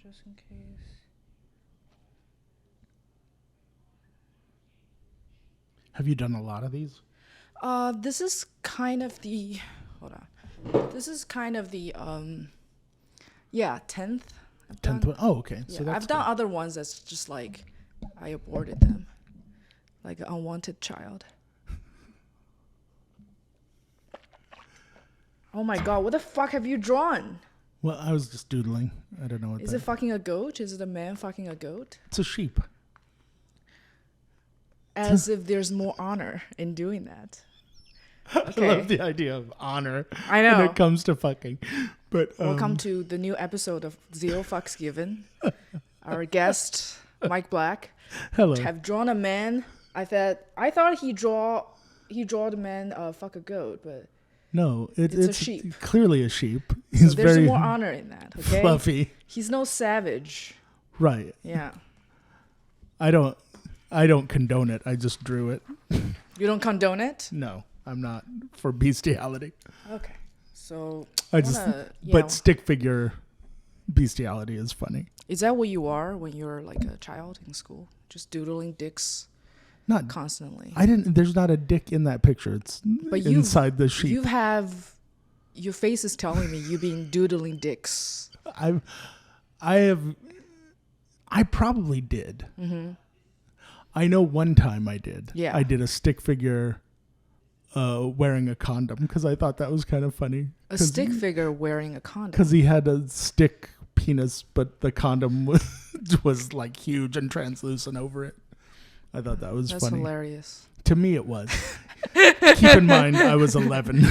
just in case. Have you done a lot of these? This is kind of the. Hold on. This is kind of the 10th. I've done. 10th one? Oh, okay. Yeah, So that's I've done good. other ones that's just like I aborted them, like an unwanted child. Oh my god! What the fuck have you drawn? Well, I was just doodling. I don't know what Is that it fucking a goat? Is it a man fucking a goat? It's a sheep. As if there's more honor in doing that. Okay. I love the idea of honor I know. when it comes to fucking. But Welcome to the new episode of Zeo Fucks Given. Our guest, Mike Black, hello. have drawn a man. I thought he draw the man fuck a goat, but No, it's a sheep. Clearly a sheep. so He's there's very more honor in that. Okay, fluffy. He's no savage. Right. Yeah, I don't condone it. I just drew it. you don't condone it. No, I'm not for bestiality. Okay, so But stick figure bestiality is funny. is that what you are when you're like a child in school, just doodling dicks Not constantly? There's not a dick in that picture. It's inside the sheep. Your face is telling me you've been doodling dicks. I probably did. Mm-hmm. I know one time I did. Yeah. I did a stick figure wearing a condom because I thought that was kind of funny. A stick figure wearing a condom. Because he had a stick penis, but the condom was like huge and translucent over it. I thought that was That's funny. hilarious. To me, it was. Keep in mind, I was 11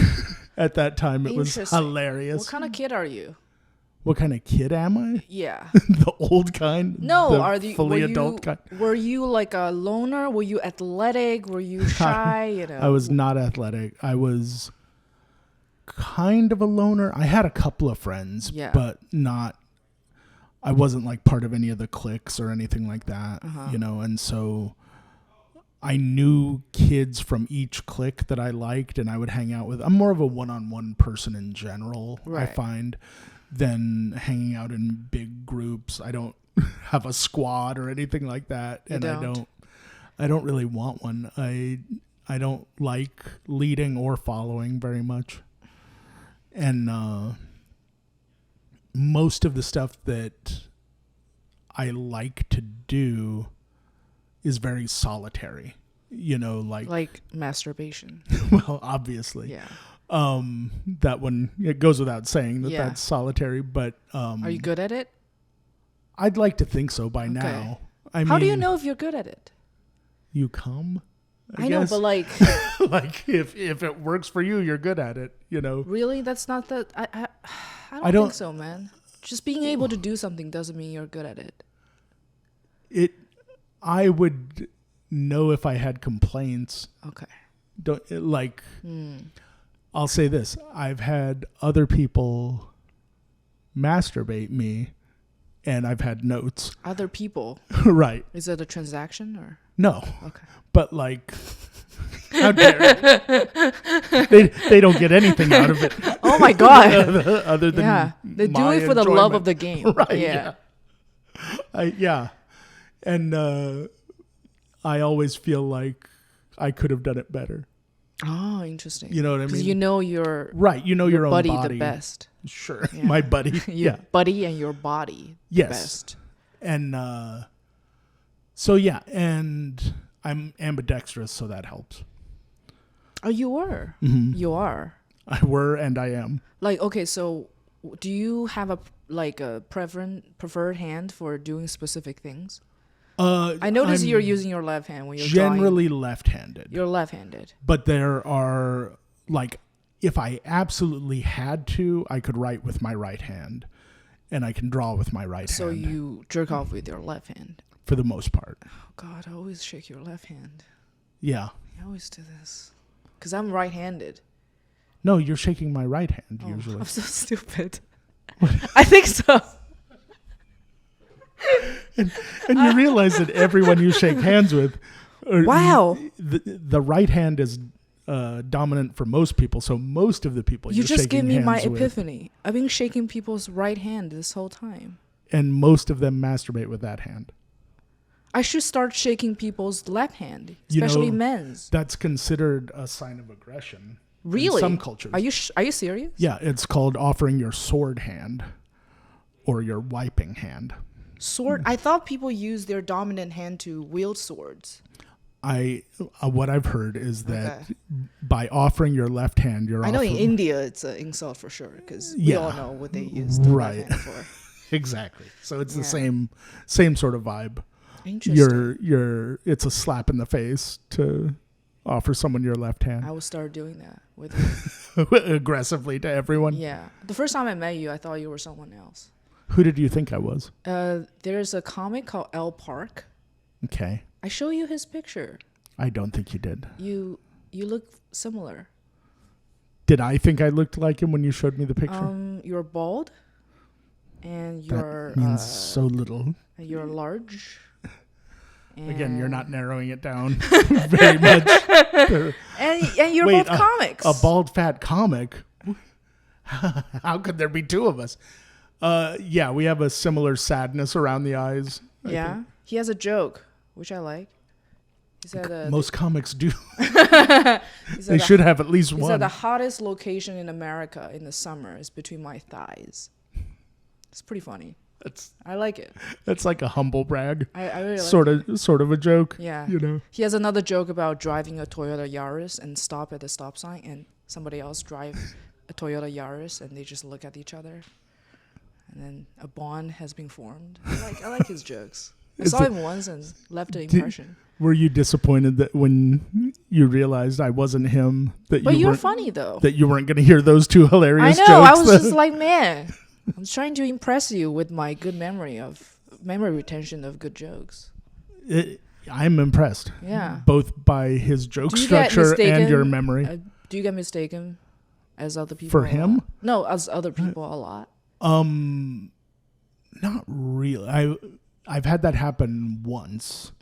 at that time. It was Interesting. hilarious. What kind of kid are you? What kind of kid am I? Yeah. The old kind? No, the fully adult kind? Were you like a loner? Were you athletic? Were you shy? You know. I was not athletic. I was kind of a loner. I had a couple of friends, but not. I wasn't like part of any of the cliques or anything like that, you know. And so I knew kids from each clique that I liked, and I would hang out with. I'm more of a one-on-one person in general. Right. I find. Than hanging out in big groups. I don't have a squad or anything like that, and I don't really want one. I don't like leading or following very much, and most of the stuff that I like to do is very solitary. You know, like masturbation. Well, obviously, Yeah. That one, it goes without saying that Yeah. that's solitary, but Are you good at it? I'd like to think so by now. How do you know if you're good at it? You come? I know, but like, like if it works for you, you're good at it, you know. really, that's not the. I don't think so, man. Just being able to do something doesn't mean you're good at it. I would know if I had complaints. Okay. I'll say this. I've had other people masturbate me, and I've had notes. Other people. Right. Is it a transaction or? No. Okay. But like, how dare you? They don't get anything out of it. Oh my God. Other than they do it for the love of the game. Right. Yeah. Yeah. And I always feel like I could have done it better. Oh, interesting. You know what I mean? Because you know your right. You know your own buddy body the best. Sure. Yeah. My buddy. Your buddy and your body the best. And so yeah, and I'm ambidextrous, so that helps. Oh, you were. Mm-hmm. You are. I were and I am. Like, okay, so do you have a preferred hand for doing specific things? I notice you're using your left hand when you're generally drawing. left-handed. You're left-handed. But there are, like, if I absolutely had to, I could write with my right hand, and I can draw with my right hand. So you jerk off with your left hand? For the most part. Oh, God, I always shake your left hand. Yeah. I always do this. Because I'm right-handed. No, you're shaking my right hand, usually. I'm so stupid. I think so. And you realize that everyone you shake hands with, wow, the right hand is dominant for most people. So most of the people you just gave me my with, epiphany. I've been shaking people's right hand this whole time. and most of them masturbate with that hand. I should start shaking people's left hand, especially men's. That's considered a sign of aggression. Really? In some cultures. Are you serious? Yeah, it's called offering your sword hand or your wiping hand. Sword? I thought people use their dominant hand to wield swords. What I've heard is that by offering your left hand, you're. I know in India it's an insult for sure because we all know what they use the left hand for. Exactly. So it's the same sort of vibe. Interesting. It's a slap in the face to offer someone your left hand. I will start doing that with you. Aggressively to everyone. Yeah. The first time I met you, I thought you were someone else. Who did you think I was? There's a comic called L Park. Okay. I show you his picture. I don't think you did. You look similar. Did I think I looked like him when you showed me the picture? You're bald, and you're that means so little. And you're large. Again, you're not narrowing it down very much. and you're both comics. A bald, fat comic. How could there be two of us? Yeah, we have a similar sadness around the eyes. I think. He has a joke, which I like. He said, most comics do. They should have at least one. He said the hottest location in America in the summer is between my thighs. It's pretty funny. I like it. That's like a humble brag. I really like it. Sort of a joke. Yeah. You know. He has another joke about driving a Toyota Yaris and stop at the stop sign, and somebody else drive a Toyota Yaris, and they just look at each other, and then a bond has been formed. I like his jokes. I saw him once and left an impression. Were you disappointed that when you realized I wasn't him, that but you're funny though, that you weren't going to hear those two hilarious jokes? I know. I was just like, man, I'm trying to impress you with my good memory retention of good jokes. I'm impressed. Yeah. Both by his joke structure and your memory. Do you get mistaken as other people? For him? No, as other people a lot. Not really. I've had that happen once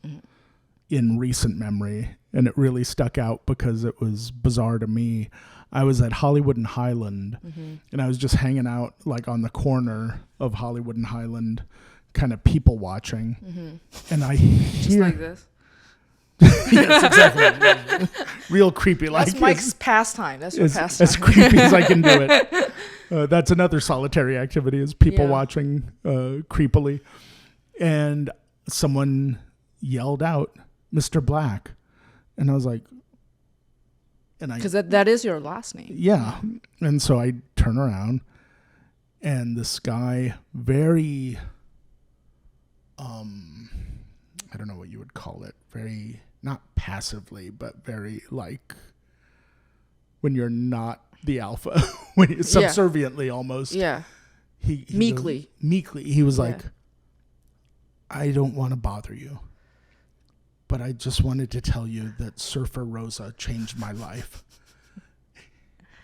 in recent memory, and it really stuck out because it was bizarre to me. I was at Hollywood and Highland, and I was just hanging out like on the corner of Hollywood and Highland, kind of people watching, and I hear just like this. Yes, exactly. Real creepy. That's Mike's pastime. That's your pastime. As creepy as I can do it. That's another solitary activity: is people watching creepily. And someone yelled out, "Mr. Black," and I was like, because that is your last name. Yeah, and so I turn around, and this guy, very, I don't know what you would call it, very not passively, but very like when you're not the alpha, when you're subserviently almost. Yeah. He meekly. He was like, I don't want to bother you, but I just wanted to tell you that Surfer Rosa changed my life.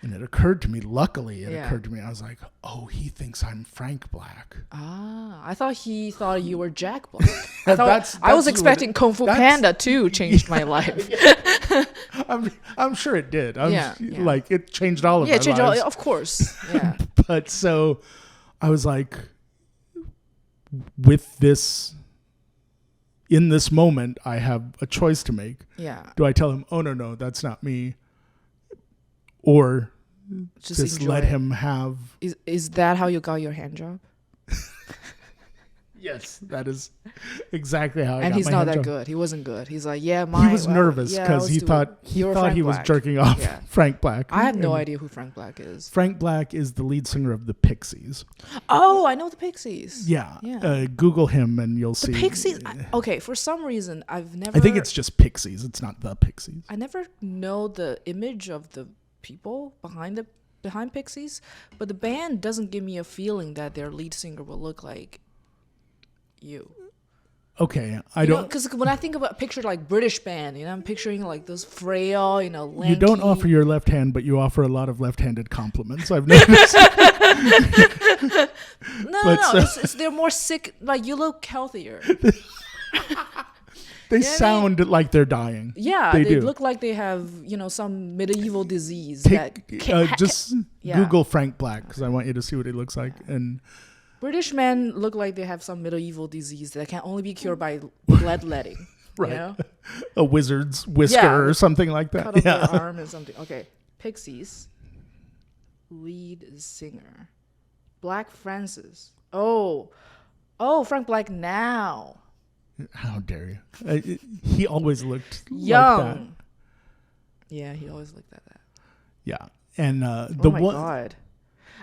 And it occurred to me, luckily, I was like, oh, he thinks I'm Frank Black. Ah, I thought he thought you were Jack Black. I was expecting Kung Fu Panda 2 changed my life. I'm sure it did. Like, it changed all of our lives. Of course. Yeah. But so I was like, with this, in this moment, I have a choice to make. Yeah. Do I tell him, oh, no, that's not me? Or just let him have... Is that how you got your hand job? Yes, that is exactly how I got my hand job. And he's not that good. He wasn't good. He's like, he was nervous because he thought he was jerking off Frank Black. I have no idea who Frank Black is. Frank Black is the lead singer of the Pixies. Oh, I know the Pixies. Yeah. Google him and you'll see. The Pixies? Okay, for some reason, I think it's just Pixies. It's not the Pixies. I never know the image of the people behind Pixies, but the band doesn't give me a feeling that their lead singer will look like you. Okay, I don't, because when I think about a picture like British band, I'm picturing like those frail, lanky. You don't offer your left hand, but you offer a lot of left-handed compliments. I've noticed. No. They're more sick. Like, you look healthier. They sound like they're dying. Yeah, they do. Look like they have, some medieval disease. Just Google Frank Black because I want you to see what he looks like. And British men look like they have some medieval disease that can only be cured by bloodletting. Right. You know? A wizard's whisker or something like that. Cut off their arm and something. Okay. Pixies. Lead singer. Black Francis. Oh, Frank Black now. How dare you? He always looked young. like that. Yeah, he always looked like that. Yeah. And oh my God.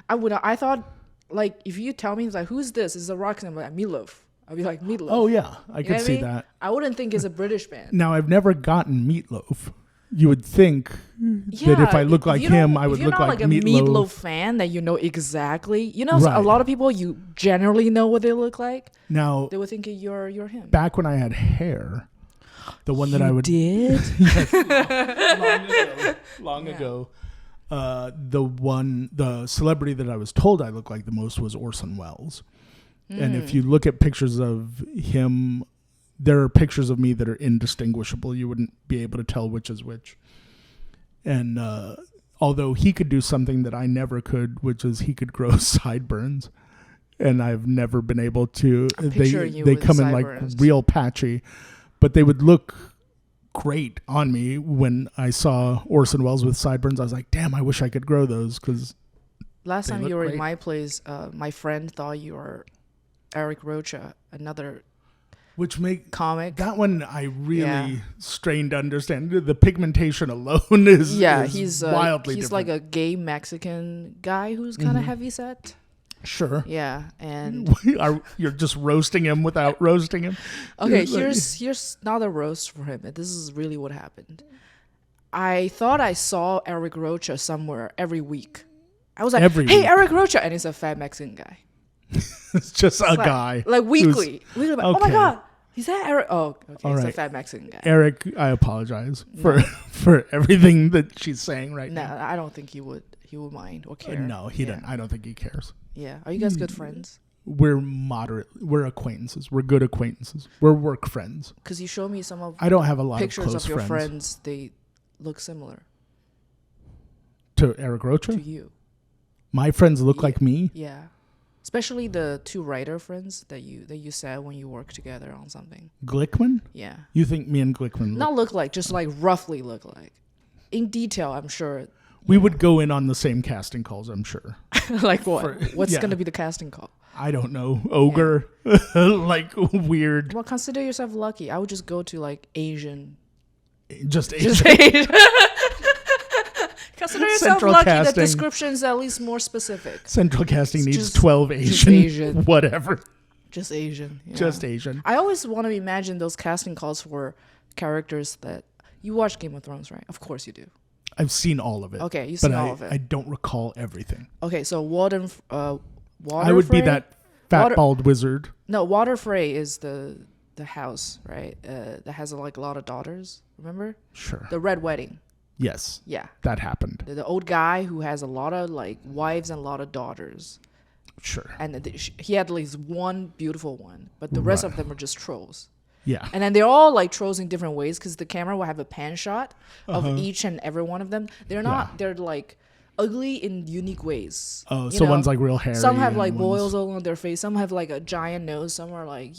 I thought, like, if you tell me, like, who's this? It's a rock singer. I'm like, Meatloaf. I'd be like, Meatloaf. Oh, yeah. I could see that. I wouldn't think it's a British band. Now, I've never gotten Meatloaf. You would think that if I look like him, I would look like Meatloaf. If you're not like a Meatloaf fan, that you know exactly. You know, a lot of people, you generally know what they look like. Now, they would think you're him. Back when I had hair, the one that I would... did? Yes, long ago. The celebrity that I was told I looked like the most was Orson Welles. And if you look at pictures of him, there are pictures of me that are indistinguishable. You wouldn't be able to tell which is which. And although he could do something that I never could, which is he could grow sideburns, and I've never been able to. They come in like real patchy, but they would look great on me. When I saw Orson Welles with sideburns, I was like, damn, I wish I could grow those. Because last time you were in my place, my friend thought you were Eric Rocha, another comic. That one I really strained to understand. The pigmentation alone is he's wildly he's different. Like a gay Mexican guy who's kind of heavy set. Sure. Yeah, and you're just roasting him without roasting him. Okay, here's not a roast for him. This is really what happened. I thought I saw Eric Rocha somewhere every week. I was like, hey, Eric Rocha, and it's a fat Mexican guy. It's just a guy. Like weekly. Okay. Oh my God. Is that Eric? Oh, okay. It's a fat Mexican guy. Eric, I apologize for everything that she's saying right now. No, I don't think he would mind or care. No, he doesn't. I don't think he cares. Yeah. Are you guys good friends? We're moderate. We're acquaintances. We're good acquaintances. We're work friends. Because you showed me some of I don't have a lot pictures of close of your friends. They look similar. To Eric Rocha? To you. My friends look like me? Yeah. Especially the two writer friends that you said when you work together on something. Glickman? Yeah. You think me and Glickman not look like, just like roughly look like. In detail, I'm sure. We would go in on the same casting calls, I'm sure. Like what? What's going to be the casting call? I don't know. Ogre. Like weird. Well, consider yourself lucky. I would just go to like Asian. Just Asian. Consider yourself lucky that the description's at least more specific. Central casting needs 12 Asian. Whatever. Just Asian. Yeah. Just Asian. I always want to imagine those casting calls for characters that... You watch Game of Thrones, right? Of course you do. I've seen all of it. Okay, you've seen all of it. I don't recall everything. Okay, so Water I would be that fat bald wizard. No, Water Frey is the house, right? That has like a lot of daughters. Remember? Sure. The Red Wedding. Yes. Yeah. That happened. The old guy who has a lot of like wives and a lot of daughters. Sure. And he had at least one beautiful one, but the rest of them are just trolls. Yeah. And then they're all like trolls in different ways because the camera will have a pan shot of each and every one of them. They're not, they're like ugly in unique ways. Oh, so one's like real hairy. Some have like boils all on their face. Some have like a giant nose. Some are like,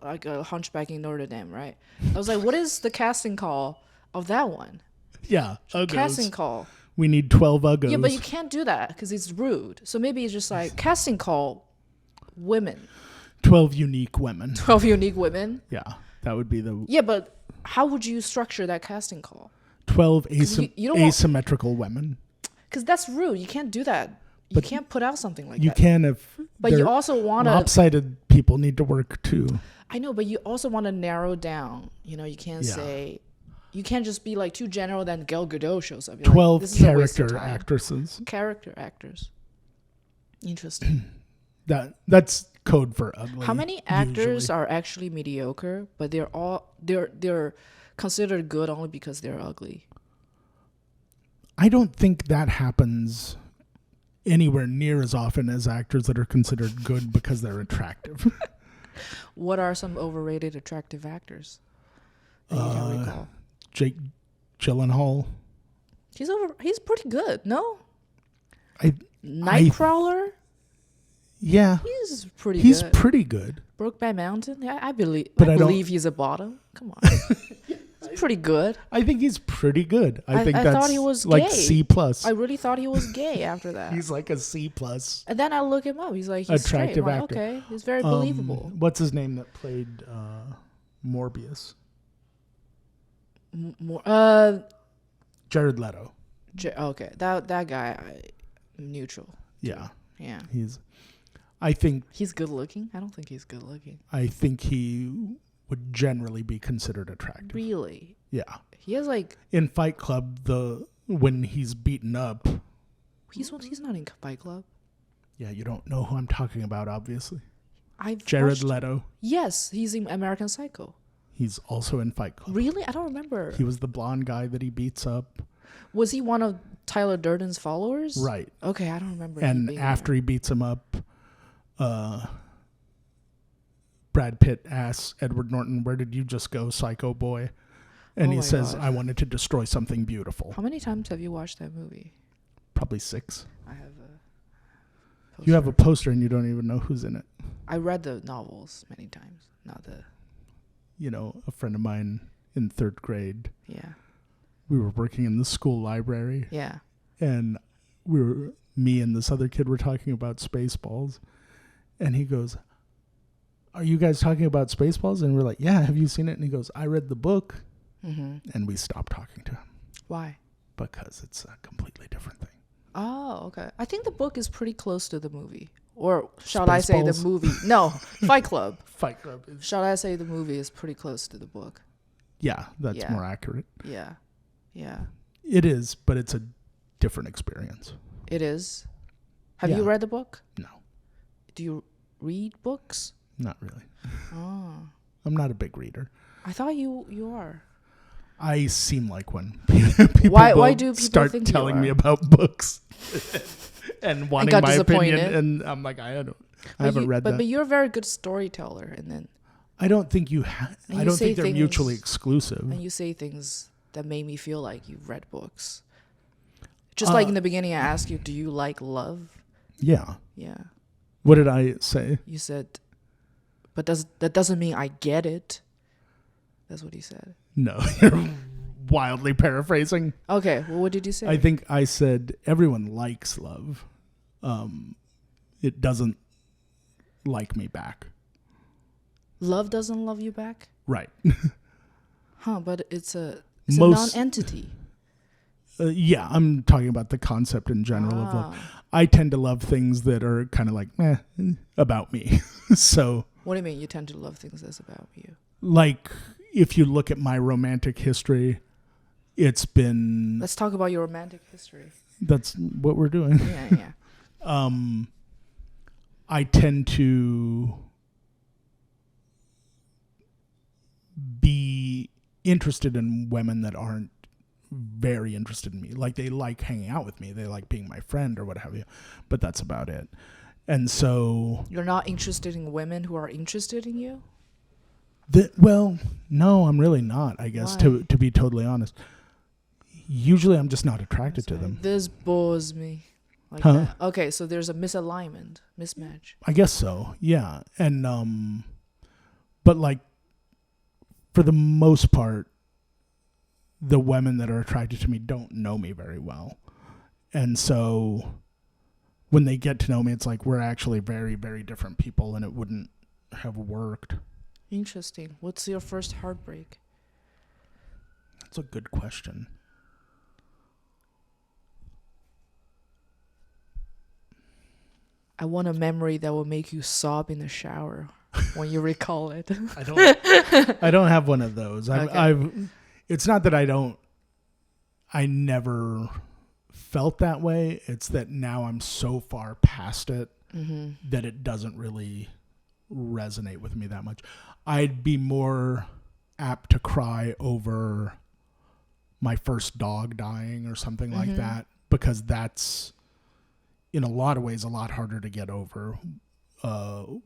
like a hunchback in Notre Dame, right? I was like, what is the casting call of that one? Yeah. Uggos. Casting call. We need 12 uggos. Yeah, but you can't do that because it's rude. So maybe it's just like casting call women. 12 unique women. 12 unique women? Yeah. That would be the... Yeah, but how would you structure that casting call? 12 asymmetrical women. Because that's rude. You can't do that. You can't put out something like that. You can if... But you also want to... Lopsided people need to work too. I know, but you also want to narrow down. You can't say... You can't just be like too general, then Gal Gadot shows up. You're 12 like, character actresses. Character actors. Interesting. That's code for ugly. How many actors are actually mediocre, but they're considered good only because they're ugly? I don't think that happens anywhere near as often as actors that are considered good because they're attractive. What are some overrated attractive actors that you can recall? Jake Gyllenhaal. He's pretty good, no? Nightcrawler? Yeah. He's pretty He's good. pretty good. Brokeback Mountain? Yeah, I believe But I I don't- believe he's a bottom. Come on. He's pretty good. I think he's pretty good. I think I that's thought he was like gay. C plus. I really thought he was gay after that. He's like a C plus. And then I look him up. He's like, he's Attractive straight. I'm like, actor. okay, he's very believable. What's his name that played Morbius? Jared Leto. Okay, that guy, neutral. Yeah. Yeah. I think He's good looking? I don't think he's good looking. I think he would generally be considered attractive. Really? Yeah. He has like... In Fight Club, when he's beaten up. He's not in Fight Club. Yeah, you don't know who I'm talking about, obviously. Jared Leto. Yes, he's in American Psycho. He's also in Fight Club. Really? I don't remember. He was the blonde guy that he beats up. Was he one of Tyler Durden's followers? Right. Okay, I don't remember. And after he beats him up, Brad Pitt asks Edward Norton, "Where did you just go, psycho boy?" And he says, "I wanted to destroy something beautiful." How many times have you watched that movie? Probably 6. I have a poster. You have a poster and you don't even know who's in it. I read the novels many times. Not the... A friend of mine in 3rd grade, Yeah. we were working in the school library. Yeah. And me and this other kid were talking about Spaceballs. And he goes, "Are you guys talking about Spaceballs?" And we're like, "Yeah, have you seen it?" And he goes, "I read the book." Mm-hmm. And we stopped talking to him. Why? Because it's a completely different thing. Oh, okay. I think the book is pretty close to the movie. Or shall I say the Spaceballs? movie? No, Fight Club. Fight Club is... Shall I say the movie is pretty close to the book? Yeah, that's more accurate. Yeah. Yeah. It is, but it's a different experience. It is. Have you read the book? No. Do you read books? Not really. Oh. I'm not a big reader. I thought you are. I seem like one. People Why do people start think you telling are? me about books and wanting got my opinion? disappointed. And I'm like, I haven't read that. But you're a very good storyteller, and then I don't think I don't think they're things- mutually exclusive. and you say things that made me feel like you've read books. Just like in the beginning, I asked you, "Do you like love?" Yeah. Yeah. What did I say? You said, "But that doesn't mean I get it." That's what you said. No, you're wildly paraphrasing. Okay, well, what did you say? I think I said everyone likes love. It doesn't like me back. Love doesn't love you back? Right. Huh, but it's a Most- non-entity. Yeah, I'm talking about the concept in general of love. I tend to love things that are kind of like, about me. So, What do you mean you tend to love things that's about you? like, if you look at my romantic history, it's been... Let's talk about your romantic history. That's what we're doing. Yeah. I tend to be interested in women that aren't very interested in me. Like, they like hanging out with me. They like being my friend or what have you. But that's about it. And so... You're not interested in women who are interested in you? Well, no, I'm really not, I guess, Why? to be totally honest. Usually I'm just not attracted to them. This bores me. Like Huh? that. Okay, so there's a misalignment, mismatch. I guess so, yeah. And, but like, for the most part, the women that are attracted to me don't know me very well. And so when they get to know me, it's like we're actually very, very different people and it wouldn't have worked. Interesting. What's your first heartbreak? That's a good question. I want a memory that will make you sob in the shower when you recall it. I don't have one of those. Okay. It's not that I never felt that way. It's that now I'm so far past it that it doesn't really resonate with me that much. I'd be more apt to cry over my first dog dying or something like that, because that's in a lot of ways a lot harder to get over.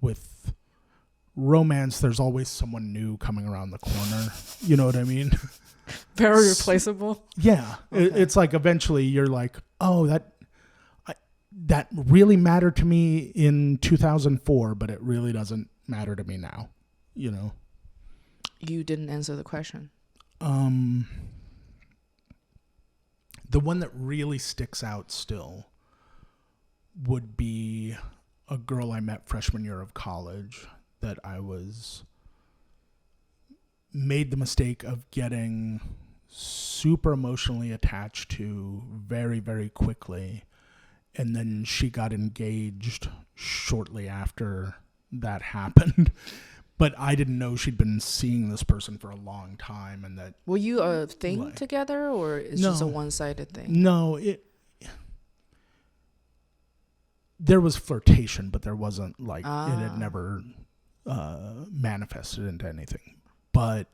With romance, there's always someone new coming around the corner. You know what I mean? Very replaceable. Yeah. Okay. It's like eventually you're like, oh, that really mattered to me in 2004, but it really doesn't matter to me now, you know. You didn't answer the question. The one that really sticks out still would be a girl I met freshman year of college that I made the mistake of getting super emotionally attached to very, very quickly. And then she got engaged shortly after that happened. But I didn't know she'd been seeing this person for a long time, and that. Were you a thing together, or it's just a one-sided thing? No, there was flirtation, but there wasn't it had never manifested into anything. But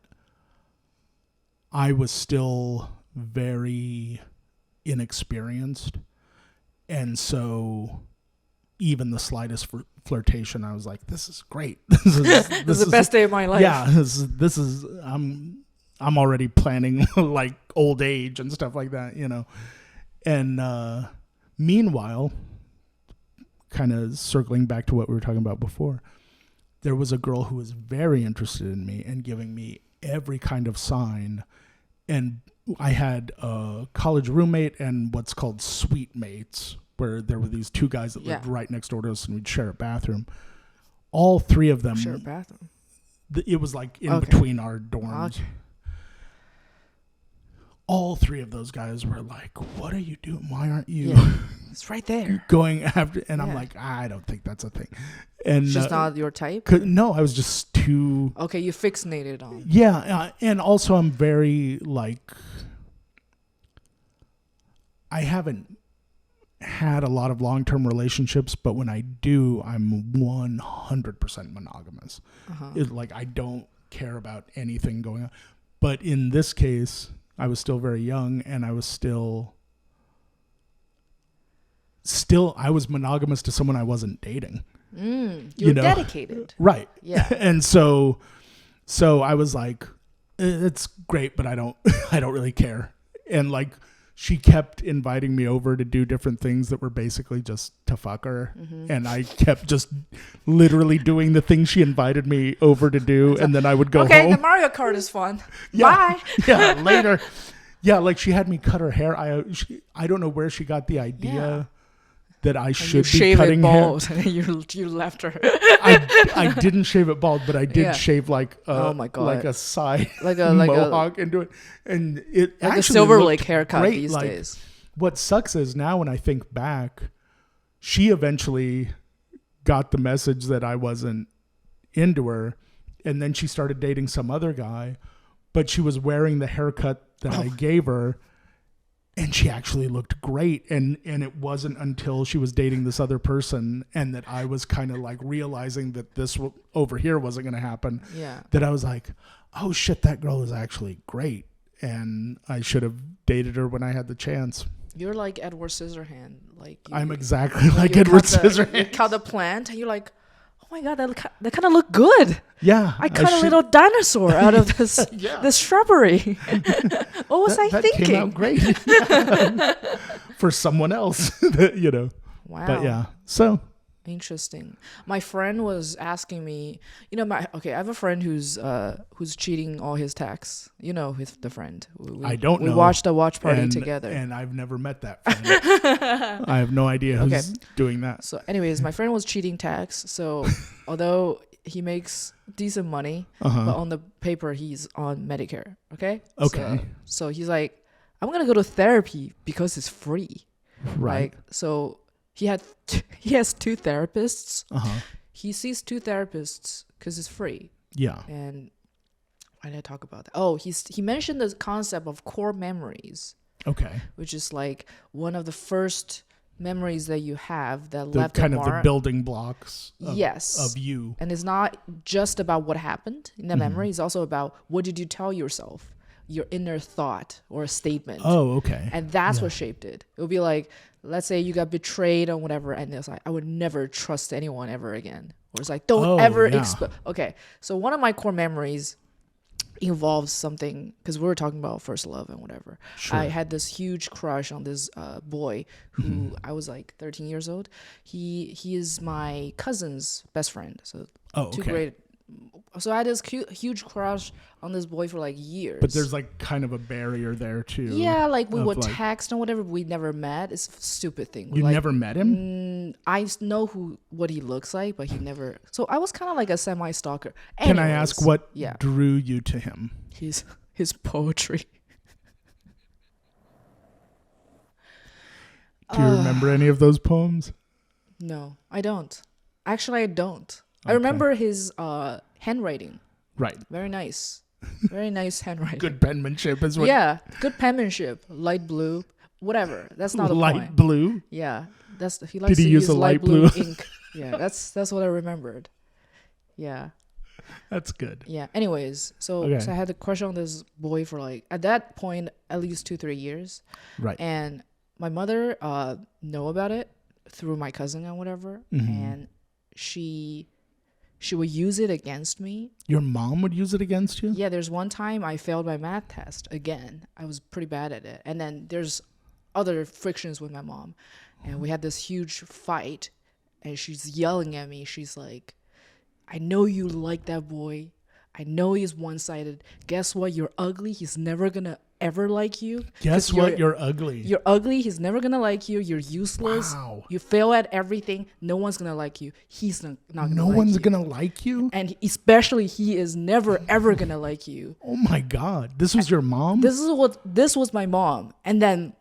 I was still very inexperienced, and so even the slightest flirtation, I was like, "This is great. This is the best day of my life." Yeah, this is. I'm already planning like old age and stuff like that, you know. And meanwhile, kind of circling back to what we were talking about before, there was a girl who was very interested in me and giving me every kind of sign. And I had a college roommate and what's called suite mates, where there were these two guys that lived right next door to us, and we'd share a bathroom. All three of them. Share a bathroom? It was like in between our dorms. Okay. All three of those guys were like, "What are you doing? Why aren't you?" Yeah. It's right there. Going after, and I'm like, I don't think that's a thing. And just not your type? No, I was just too. Okay, you fixated on. Yeah, and also I'm very like. I haven't had a lot of long-term relationships, but when I do, I'm 100% monogamous. Like I don't care about anything going on. But in this case, I was still very young, and I was still I was monogamous to someone I wasn't dating. You're dedicated. Right. Yeah. And so I was like, it's great, but I don't really care. And like, she kept inviting me over to do different things that were basically just to fuck her. Mm-hmm. And I kept just literally doing the things she invited me over to do. And then I would go home. Okay, the Mario Kart is fun. Bye. Yeah, later. Yeah, like she had me cut her hair. I don't know where she got the idea that I should be cutting hair. And you left her. I didn't shave it bald, but I did shave like like a side mohawk into it, and it like actually a Silver Lake looked haircut great. these like, days. What sucks is now when I think back, she eventually got the message that I wasn't into her, and then she started dating some other guy, but she was wearing the haircut that I gave her. And she actually looked great. And it wasn't until she was dating this other person and that I was kind of like realizing that this over here wasn't going to happen. Yeah. That I was like, oh shit, that girl is actually great. And I should have dated her when I had the chance. You're like Edward Scissorhand. I'm exactly like Edward Scissorhand. You cut the plant and you're like, oh my God, that kind of looked good. Yeah. I cut a little dinosaur out of this this shrubbery. What was I thinking? That came out great. For someone else, you know. Wow. But yeah, so. Interesting. My friend was asking me, you know, I have a friend who's cheating all his tax. You know, the friend. I don't know. We watched a watch party together. And I've never met that friend. I have no idea who's doing that. So anyways, my friend was cheating tax. So although he makes decent money, but on the paper he's on Medicare. Okay? Okay. So he's like, I'm going to go to therapy because it's free. Right. So he has two therapists. Uh-huh. He sees two therapists because it's free. Yeah. And why did I talk about that? Oh, he mentioned the concept of core memories. Okay. Which is like one of the first memories that you have that left a mark. The building blocks of you. And it's not just about what happened in the memory. It's also about what did you tell yourself, your inner thought or a statement. Oh, okay. And that's what shaped it. It would be like, let's say you got betrayed or whatever, and it's like, I would never trust anyone ever again. Or it's like, don't ever Okay, so one of my core memories involves something, because we were talking about first love and whatever. Sure. I had this huge crush on this boy who I was like 13 years old. He is my cousin's best friend. So two great. So I had this huge crush on this boy for like years. But there's like kind of a barrier there too. Yeah, like we would text and whatever. We never met. It's a stupid thing. You never met him? I know what he looks like, but he never. So I was kind of like a semi-stalker. Can I ask what drew you to him? His poetry. Do you remember any of those poems? No, I don't. Actually, I don't. Okay. I remember his handwriting. Right. Very nice. Very nice handwriting. Good penmanship as well. Yeah, good penmanship. Light blue, whatever. That's not the point. Light blue? Yeah. He likes to use a light blue ink. Yeah, that's what I remembered. Yeah. That's good. Yeah. Anyways, so I had a crush on this boy for like, at that point, at least 2-3 years. Right. And my mother know about it through my cousin and whatever. And she would use it against me. Your mom would use it against you? Yeah, there's one time I failed my math test again. I was pretty bad at it. And then there's other frictions with my mom. And we had this huge fight. And she's yelling at me. She's like, I know you like that boy. I know he's one-sided. Guess what? You're ugly. He's never going to ever like you. Guess what? You're ugly. You're ugly. He's never going to like you. You're useless. Wow. You fail at everything. No one's going to like you. He's not going to like you. No one's going to like you? And especially he is never, ever going to like you. Oh, my God. This was your mom? This was my mom. And then,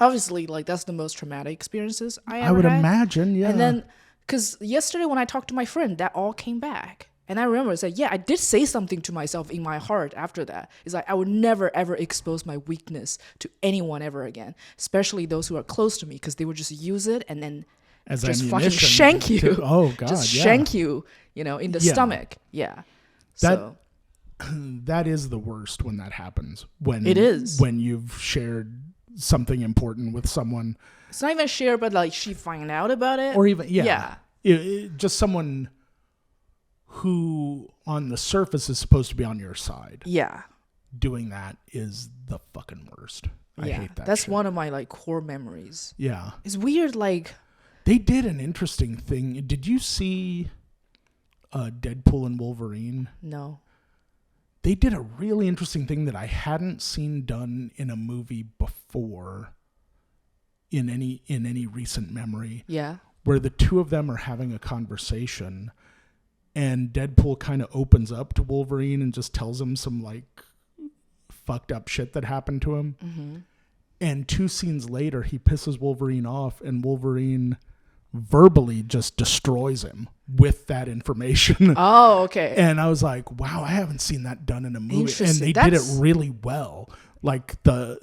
obviously, like, that's the most traumatic experiences I ever had. I would imagine, yeah. And then, because yesterday when I talked to my friend, that all came back. And I remember I said, yeah, I did say something to myself in my heart after that. It's like, I would never, ever expose my weakness to anyone ever again, especially those who are close to me, because they would just use it and then as just fucking shank you. Shank you, in the stomach. Yeah. That is the worst when that happens. It is. When you've shared something important with someone. It's not even share, but like she find out about it. Or even, just someone who on the surface is supposed to be on your side. Yeah. Doing that is the fucking worst. I hate that. That's shit. one of my like core memories. Yeah. It's weird, like they did an interesting thing. Did you see Deadpool and Wolverine? No. They did a really interesting thing that I hadn't seen done in a movie before in any recent memory. Yeah. Where the two of them are having a conversation. And Deadpool kind of opens up to Wolverine and just tells him some like fucked up shit that happened to him. Mm-hmm. And 2 scenes later, he pisses Wolverine off and Wolverine verbally just destroys him with that information. Oh, okay. And I was like, wow, I haven't seen that done in a movie. And they did it really well. Like the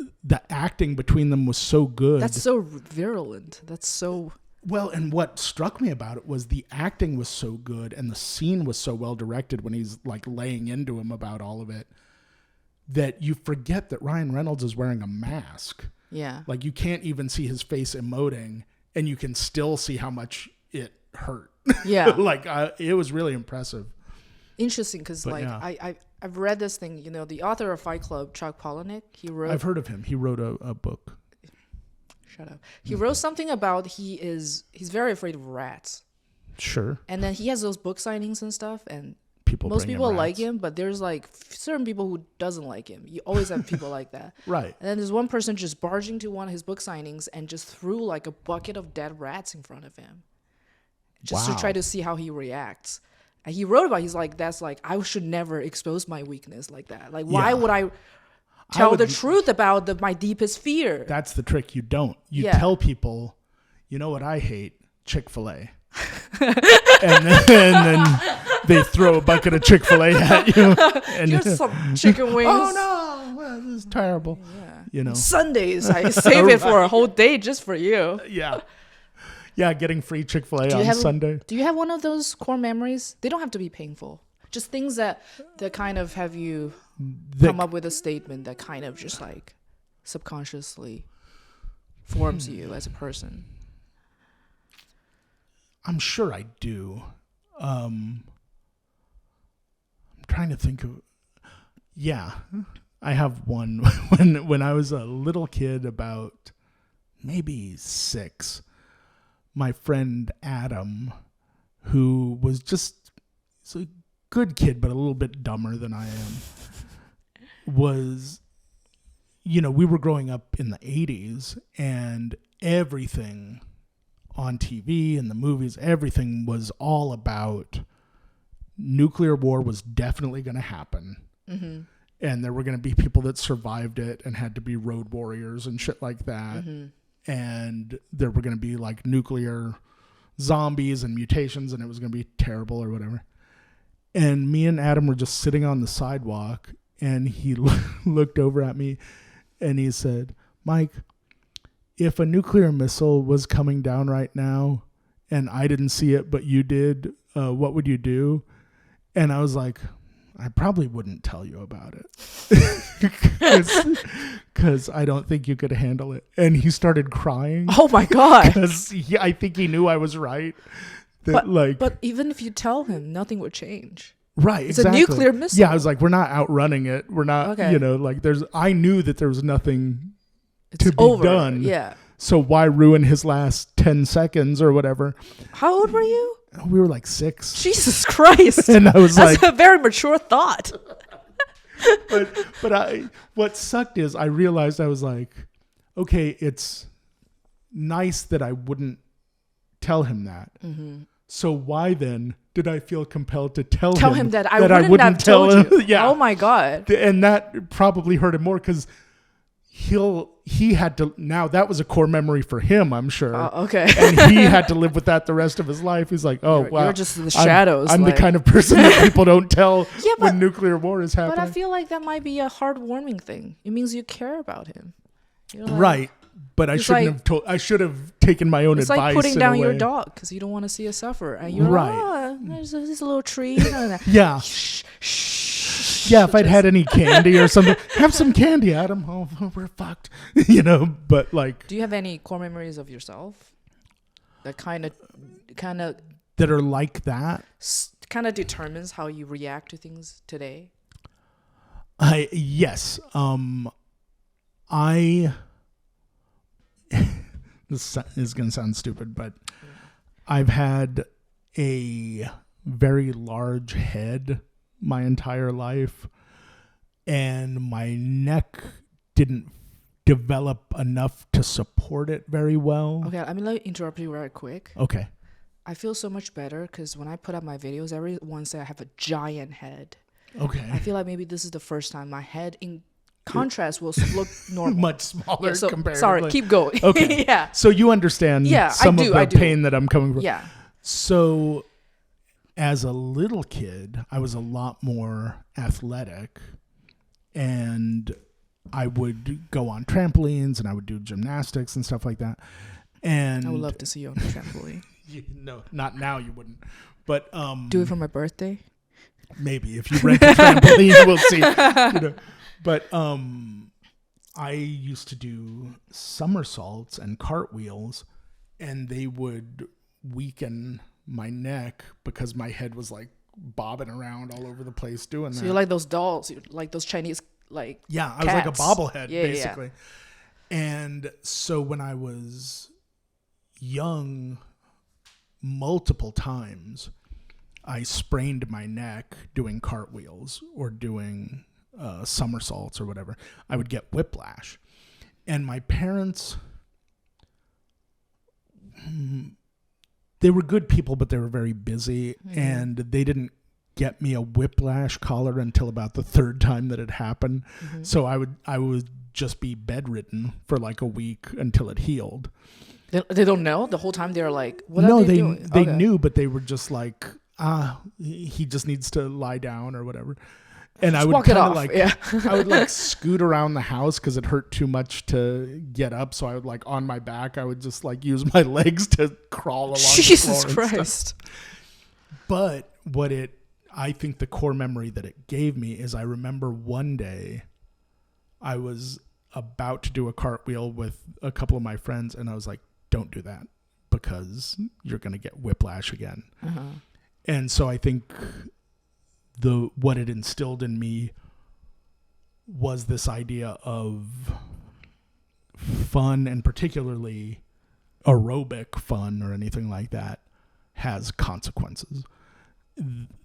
acting between them was so good. That's so virulent. That's so... Well, and what struck me about it was the acting was so good and the scene was so well directed when he's like laying into him about all of it that you forget that Ryan Reynolds is wearing a mask. Yeah. Like you can't even see his face emoting and you can still see how much it hurt. Yeah. Like it was really impressive. Interesting because I've read this thing, the author of Fight Club, Chuck Palahniuk, I've heard of him. He wrote a book. Shut up. He wrote something about he's very afraid of rats. Sure. And then he has those book signings and stuff, and most bring people like him, but there's like certain people who doesn't like him. You always have people like that. Right. And then there's one person just barging to one of his book signings and just threw like a bucket of dead rats in front of him. Just to try to see how he reacts. And he wrote about he's like, that's like, I should never expose my weakness like that. Like, why would I tell the truth about my deepest fear? That's the trick. You don't. You tell people, you know what I hate? Chick-fil-A. and then they throw a bucket of Chick-fil-A at you. And just some chicken wings. Oh, no. Well, this is terrible. Yeah. Sundays, I save it for a whole day just for you. Yeah. Yeah, getting free Chick-fil-A on Sunday. Do you have one of those core memories? They don't have to be painful. Just things that kind of have you come up with a statement that kind of just like subconsciously forms you as a person. I'm sure I do. I'm trying to think of... Yeah. I have one. When I was a little kid, about maybe 6, my friend Adam, who was just a good kid, but a little bit dumber than I am, was, we were growing up in the 80s, and everything on TV and the movies, everything was all about nuclear war was definitely going to happen. Mm-hmm. And there were going to be people that survived it and had to be road warriors and shit like that. Mm-hmm. And there were going to be like nuclear zombies and mutations, and it was going to be terrible or whatever. And me and Adam were just sitting on the sidewalk, and he looked over at me and he said, "Mike, if a nuclear missile was coming down right now and I didn't see it, but you did, what would you do?" And I was like, "I probably wouldn't tell you about it because I don't think you could handle it." And he started crying. Oh my God. Because I think he knew I was right. But even if you tell him, nothing would change. Right. It's exactly. A nuclear missile. Yeah. I was like, we're not outrunning it. We're not, I knew that there was nothing to be done. Yeah. So why ruin his last 10 seconds or whatever? How old were you? We were like 6. Jesus Christ. And I was That's a very mature thought. but what sucked is I realized I was like, okay, it's nice that I wouldn't tell him that. Mm-hmm. So why then did I feel compelled to tell him that I wouldn't have told you? Yeah. Oh my God. And that probably hurt him more because he had to, now that was a core memory for him, I'm sure. Okay. And he had to live with that the rest of his life. He's like, oh, wow. You're just in the shadows. I'm the kind of person that people don't tell when nuclear war is happening. But I feel like that might be a heartwarming thing. It means you care about him. Right. But I should have taken my own advice. It's like putting down your dog because you don't want to see it suffer. And you're like, there's this little tree. Yeah. Shh. Yeah, if I'd had any candy or something, have some candy, Adam. Oh, we're fucked. But like. Do you have any core memories of yourself that kind of that are like that? Kind of determines how you react to things today? Yes. This is going to sound stupid, but I've had a very large head my entire life, and my neck didn't develop enough to support it very well. Okay, let me interrupt you right quick. Okay. I feel so much better because when I put up my videos, everyone say I have a giant head. Okay. I feel like maybe this is the first time my head in contrast will look normal. Much smaller comparatively. Sorry, keep going. Okay. Yeah. So you understand some of the pain that I'm coming from. Yeah. So as a little kid, I was a lot more athletic, and I would go on trampolines and I would do gymnastics and stuff like that. And I would love to see you on the trampoline. No, not now, you wouldn't. But do it for my birthday? Maybe if you rent a trampoline, we'll see. But I used to do somersaults and cartwheels, and they would weaken my neck because my head was like bobbing around all over the place doing that. So you're like those dolls, you're like those Chinese I was like a bobblehead basically. Yeah. And so when I was young, multiple times, I sprained my neck doing cartwheels or doing somersaults or whatever. I would get whiplash, and my parents, they were good people, but they were very busy, and they didn't get me a whiplash collar until about the 3rd time that it happened. Mm-hmm. So I would just be bedridden for like a week until it healed. They don't know the whole time. They're like, what are they doing? They knew, but they were just like, he just needs to lie down or whatever. And I would kind of I would like scoot around the house because it hurt too much to get up. So I would like on my back, I would just like use my legs to crawl along. Jesus Christ. But I think the core memory that it gave me is I remember one day I was about to do a cartwheel with a couple of my friends, and I was like, don't do that because you're going to get whiplash again. And so I think what it instilled in me was this idea of fun, and particularly aerobic fun or anything like that, has consequences.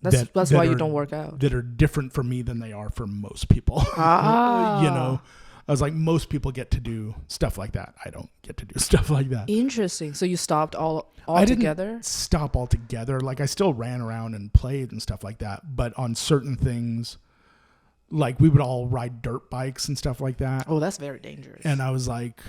That's why you don't work out. That are different for me than they are for most people. I was like, most people get to do stuff like that. I don't get to do stuff like that. Interesting. So you stopped all I together? Didn't stop altogether. Like, I still ran around and played and stuff like that. But on certain things, like, we would all ride dirt bikes and stuff like that. Oh, that's very dangerous. And I was like,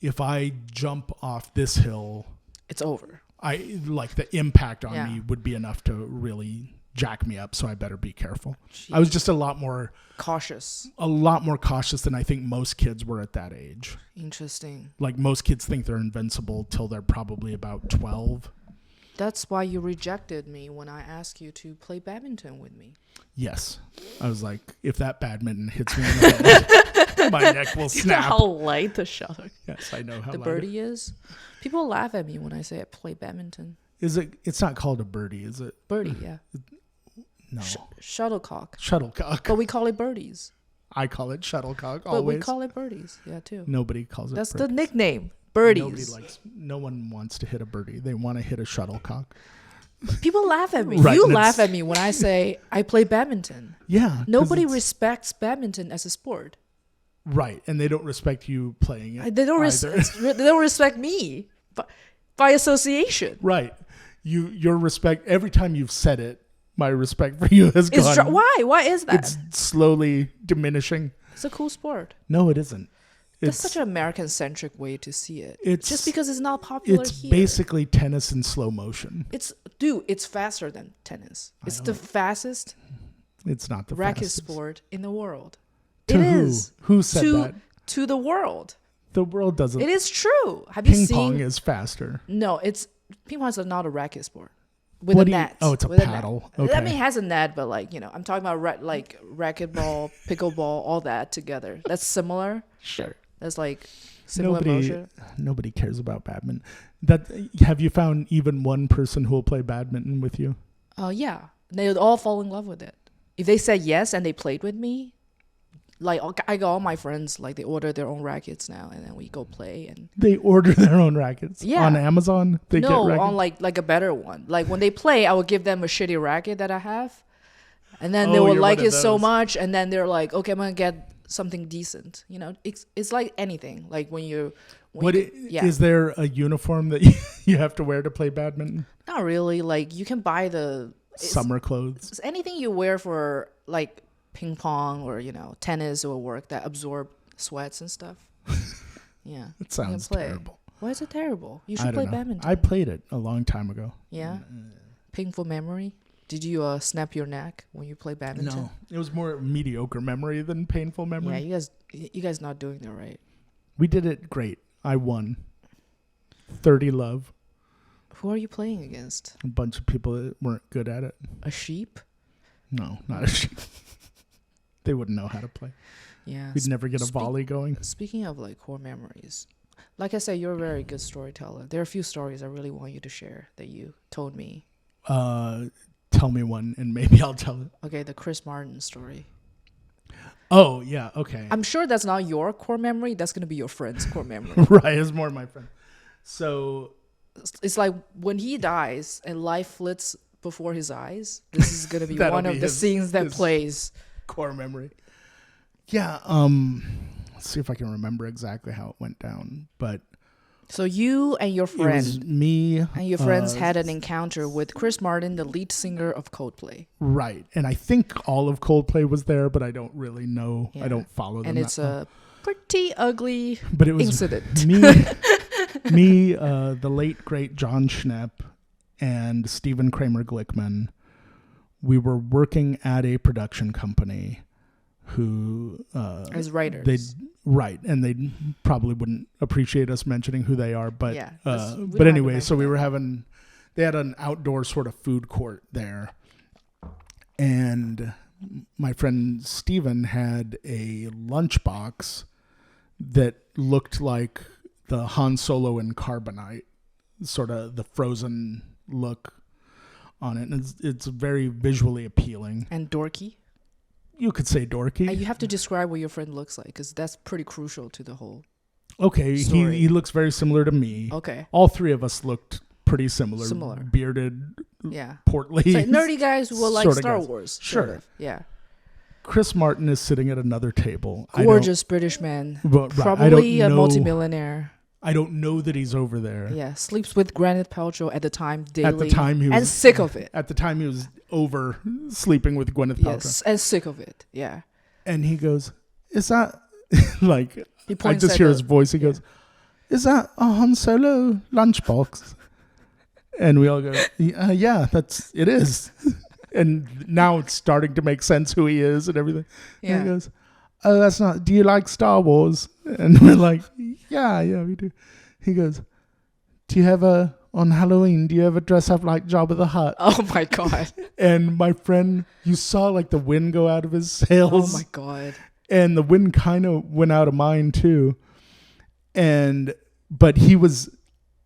if I jump off this hill, it's over. The impact on me would be enough to really jack me up, so I better be careful. Jeez. I was just a lot more cautious than I think most kids were at that age. Interesting. Like, most kids think they're invincible till they're probably about 12. That's why you rejected me when I asked you to play badminton with me. Yes. I was like, if that badminton hits me in the head, my neck will snap. You know how light the shuttle. Yes, I know how the light birdie is. People laugh at me when I say I play badminton. Is it? It's not called a birdie, is it? Birdie, yeah. No. Shuttlecock. Shuttlecock. But we call it birdies. I call it shuttlecock but always. We call it birdies, yeah, too. Nobody calls it That's birdies. the nickname, birdies. No one wants to hit a birdie. They want to hit a shuttlecock. People laugh at me. Right, you laugh at me when I say I play badminton. Yeah. Nobody respects badminton as a sport. Right, and they don't respect you playing it. They don't respect me by association. Right. Your respect, every time you've said it, my respect for you has gone. Why is that? It's slowly diminishing. It's a cool sport. No, it isn't. That's such an American-centric way to see it. It's just because it's not popular it's here. Basically tennis in slow motion. It's faster than tennis. It's the fastest. It's not the racket fastest sport in the world. It is. Who said that? To the world. The world doesn't. It is true. Have you seen? Ping pong is faster. No, ping pong is not a racket sport. With a net. It's a paddle. Okay. I mean, it has a net, but I'm talking about racquetball, pickleball, all that together. That's similar. Sure. That's similar motion. Nobody cares about badminton. Have you found even one person who will play badminton with you? Yeah. They all fall in love with it. If they said yes and they played with me, I got all my friends, they order their own rackets now, and then we go play. And they order their own rackets? Yeah. On Amazon? They get rackets? On a better one. When they play, I will give them a shitty racket that I have, and then they will like it so much, and then they're like, okay, I'm going to get something decent. It's like anything. Is there a uniform that you have to wear to play badminton? Not really. You can buy the summer clothes. It's anything you wear for ping pong or tennis will work that absorb sweats and stuff. Yeah. It sounds terrible. Why is it terrible? You should play badminton. I played it a long time ago. Yeah. Painful memory. Did you snap your neck when you play badminton? No, it was more mediocre memory than painful memory. Yeah, you guys not doing that right. We did it great. I won. 30 love. Who are you playing against? A bunch of people that weren't good at it. A sheep? No, not a sheep. They wouldn't know how to play. Yeah. We'd never get a volley going. Speaking of core memories, like I said, you're a very good storyteller. There are a few stories I really want you to share that you told me. Tell me one and maybe I'll tell it. Okay, the Chris Martin story. Oh, yeah, okay. I'm sure that's not your core memory. That's going to be your friend's core memory. Right, it's more my friend. So it's like when he dies and life flits before his eyes, this is going to be one of the scenes that plays. Core memory. Yeah, let's see if I can remember exactly how it went down. But so you and your friend, me and your friends had an encounter with Chris Martin, the lead singer of Coldplay. Right, and I think all of Coldplay was there, but I don't really know. Yeah. I don't follow them. And it's a pretty ugly incident. Me, the late great John Schnepp, and Stephen Kramer Glickman. We were working at a production company who as writers. And they probably wouldn't appreciate us mentioning who they are, but yeah, but anyway, so they had an outdoor sort of food court there, and my friend Steven had a lunchbox that looked like the Han Solo in Carbonite, sort of the frozen look on it, and it's very visually appealing and dorky. You could say dorky. And you have to describe what your friend looks like, because that's pretty crucial to the whole Okay, story. he looks very similar to me. Okay. All three of us looked pretty similar. Bearded, portly. So nerdy guys who will like Star Wars. Sure. Sort of. Yeah. Chris Martin is sitting at another table. Gorgeous British man. Probably a multimillionaire. I don't know that he's over there. Yeah, sleeps with Gwyneth Paltrow at the time daily. At the time he was... And sick of it. At the time he was over sleeping with Gwyneth Paltrow. Yes, and sick of it, yeah. And he goes, is that... like, I just at hear his voice. He goes, is that a Han Solo lunchbox? And we all go, yeah, it is. And now it's starting to make sense who he is and everything. Yeah. And he goes, oh, that's not... Do you like Star Wars? And we're like, yeah, we do. He goes, do you ever, on Halloween, do you ever dress up like Jabba the Hutt? Oh, my God. And my friend, you saw like the wind go out of his sails. Oh, my God. And the wind kind of went out of mine, too. But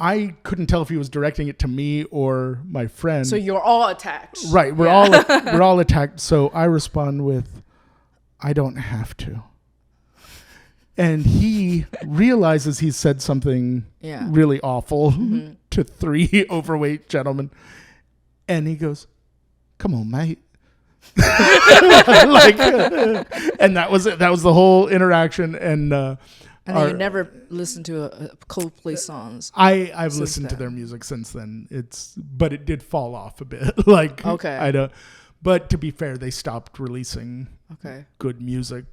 I couldn't tell if he was directing it to me or my friend. So you're all attacked. Right. We're all attacked. So I respond with, I don't have to. And he realizes he said something really awful to three overweight gentlemen. And he goes, come on, mate. And that was it. That was the whole interaction. And then you never listened to a Coldplay songs. I've listened to their music since then. But it did fall off a bit. Okay. But to be fair, they stopped releasing good music.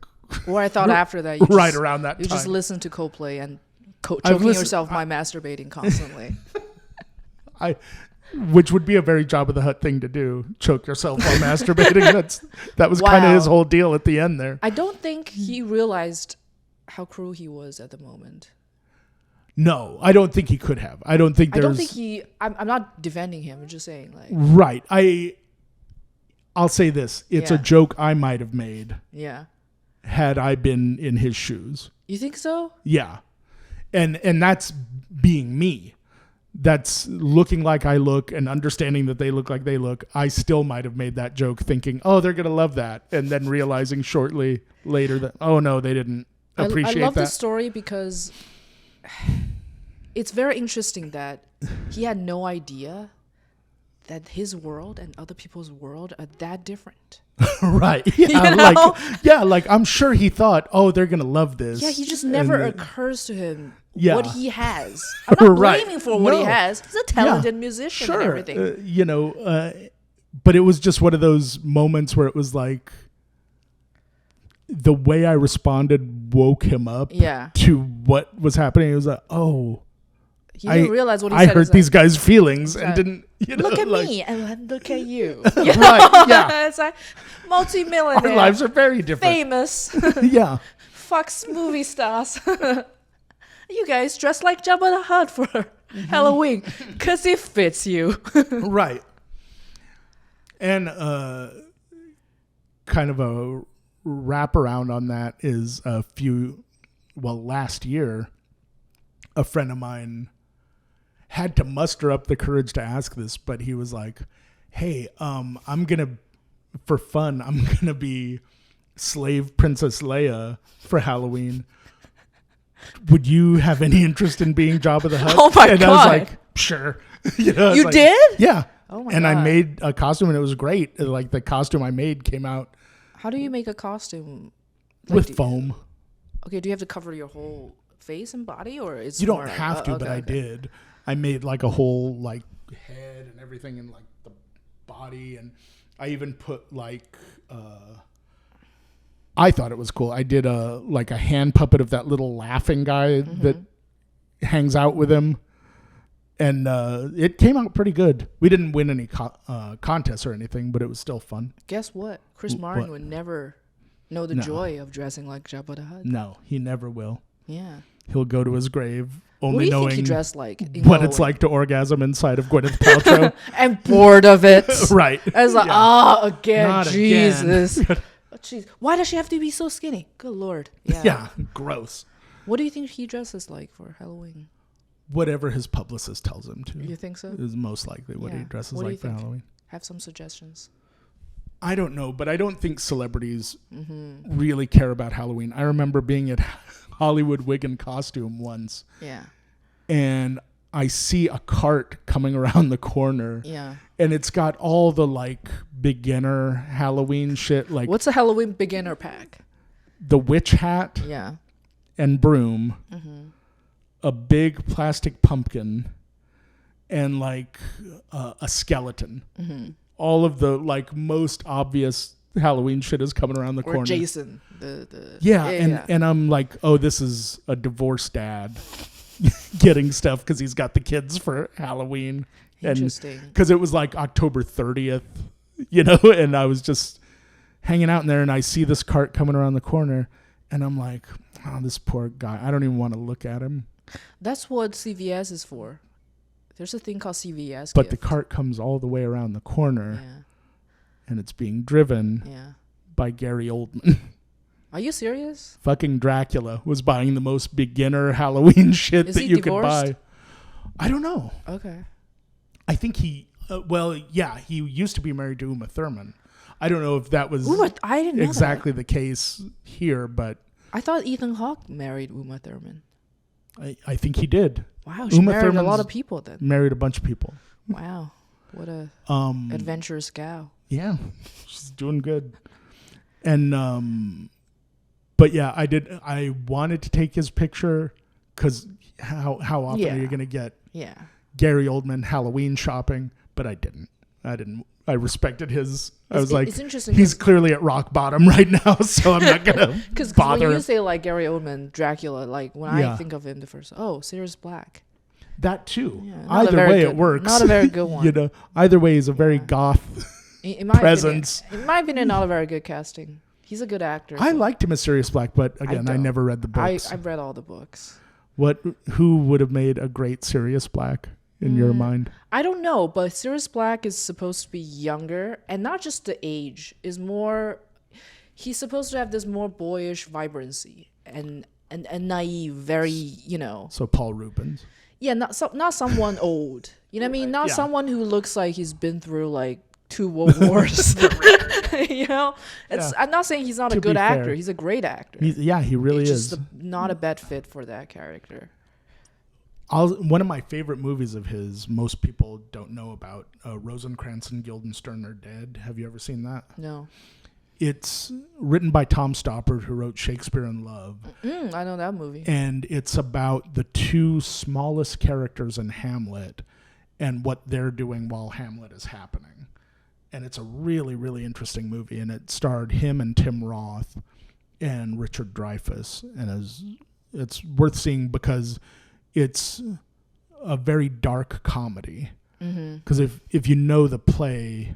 Well, I thought after that, around that time. You just listen to Coldplay and choking yourself by masturbating constantly. Which would be a very Jabba the Hutt thing to do, choke yourself while masturbating. That was kind of his whole deal at the end there. I don't think he realized how cruel he was at the moment. No, I don't think he could have. I don't think I'm not defending him. I'm just saying, like. Right. I'll say this. It's a joke I might have made. Yeah. Had I been in his shoes. You think so? Yeah. And that's being me. That's looking like I look and understanding that they look like they look. I still might have made that joke thinking, oh, they're going to love that. And then realizing shortly later that, oh, no, they didn't appreciate that. I love the story because it's very interesting that he had no idea that his world and other people's world are that different. Right. Yeah. Like I'm sure he thought, oh, they're going to love this. Yeah. He just never occurs to him what he has. I'm not blaming for what he has. He's a talented musician and everything. But it was just one of those moments where it was like the way I responded woke him up to what was happening. It was like, oh, he didn't realize what he said. I hurt these guys' feelings and didn't, look at me and look at you. Right, yeah. It's like multi-millionaire. Our lives are very different. Famous. Yeah. Fox movie stars. You guys dress like Jabba the Hutt for Halloween because it fits you. Right. And kind of a wraparound on that is last year, a friend of mine had to muster up the courage to ask this, but he was like, hey, I'm going to be slave Princess Leia for Halloween. Would you have any interest in being Jabba the Hutt? Oh my God. And I was like, sure. You did? Yeah. Oh my God. I made a costume and it was great. Like the costume I made came out. How do you make a costume? With foam. Okay. Do you have to cover your whole face and body or is you don't have to, but I did. I made like a whole like head and everything and like the body. And I even put like, I thought it was cool. I did a hand puppet of that little laughing guy that hangs out with him. And it came out pretty good. We didn't win any contests or anything, but it was still fun. Guess what? Chris Martin would never know the joy of dressing like Jabba the Hutt. No, he never will. Yeah. He'll go to his grave only what do you knowing think he dressed like what it's like to orgasm inside of Gwyneth Paltrow. And bored of it. Right. I was like, again, Not Jesus. Again. Jeez. Why does she have to be so skinny? Good Lord. Yeah. Yeah, gross. What do you think he dresses like for Halloween? Whatever his publicist tells him to. You think so? Is most likely what he dresses like for Halloween. Have some suggestions. I don't know, but I don't think celebrities really care about Halloween. I remember being at Hollywood Wig and Costume once. Yeah. And I see a cart coming around the corner. Yeah. And it's got all the like beginner Halloween shit. Like, what's a Halloween beginner pack? The witch hat. Yeah. And broom. A big plastic pumpkin. And like a skeleton. All of the like most obvious Halloween shit is coming around the corner. Or Jason. And I'm like, oh, this is a divorced dad getting stuff because he's got the kids for Halloween. Interesting. Because it was like October 30th, you know, and I was just hanging out in there and I see this cart coming around the corner and I'm like, oh, this poor guy. I don't even want to look at him. That's what CVS is for. There's a thing called CVS. But the cart comes all the way around the corner and it's being driven by Gary Oldman. Are you serious? Fucking Dracula was buying the most beginner Halloween shit is that he you divorced? could buy. I don't know. Okay. I think he, he used to be married to Uma Thurman. I don't know if that was I didn't know exactly the case here, but I thought Ethan Hawke married Uma Thurman. I think he did. Wow, she married a lot of people then. Married a bunch of people. Wow, what a adventurous gal. Yeah, she's doing good. And but yeah, I wanted to take his picture because how often are you going to get Gary Oldman Halloween shopping? But I didn't. I respected his. I was like, it's interesting. He's clearly at rock bottom right now, so I'm not gonna bother. Because when you say like Gary Oldman, Dracula, like when I think of him, the first Sirius Black. That too. Yeah, either way, it works. Not a very good one. You know, either way is a very goth presence. In my opinion, not a very good casting. He's a good actor. I liked him as Sirius Black, but again, I never read the books. I've read all the books. Who would have made a great Sirius Black in your mind? I don't know, but Sirius Black is supposed to be younger, and not just the age. He's supposed to have this more boyish vibrancy and naive, very, you know. So Paul Rubens. Yeah, not someone old. You know what I mean? Not someone who looks like he's been through like 2 world wars. You know, I'm not saying he's not a good actor. He's a great actor. He really is. Just not a bad fit for that character. One of my favorite movies of his, most people don't know about, Rosencrantz and Guildenstern Are Dead. Have you ever seen that? No. It's written by Tom Stoppard, who wrote Shakespeare in Love. I know that movie. And it's about the 2 smallest characters in Hamlet and what they're doing while Hamlet is happening. And it's a really, really interesting movie. And it starred him and Tim Roth and Richard Dreyfuss. And it's worth seeing because it's a very dark comedy. Because if you know the play,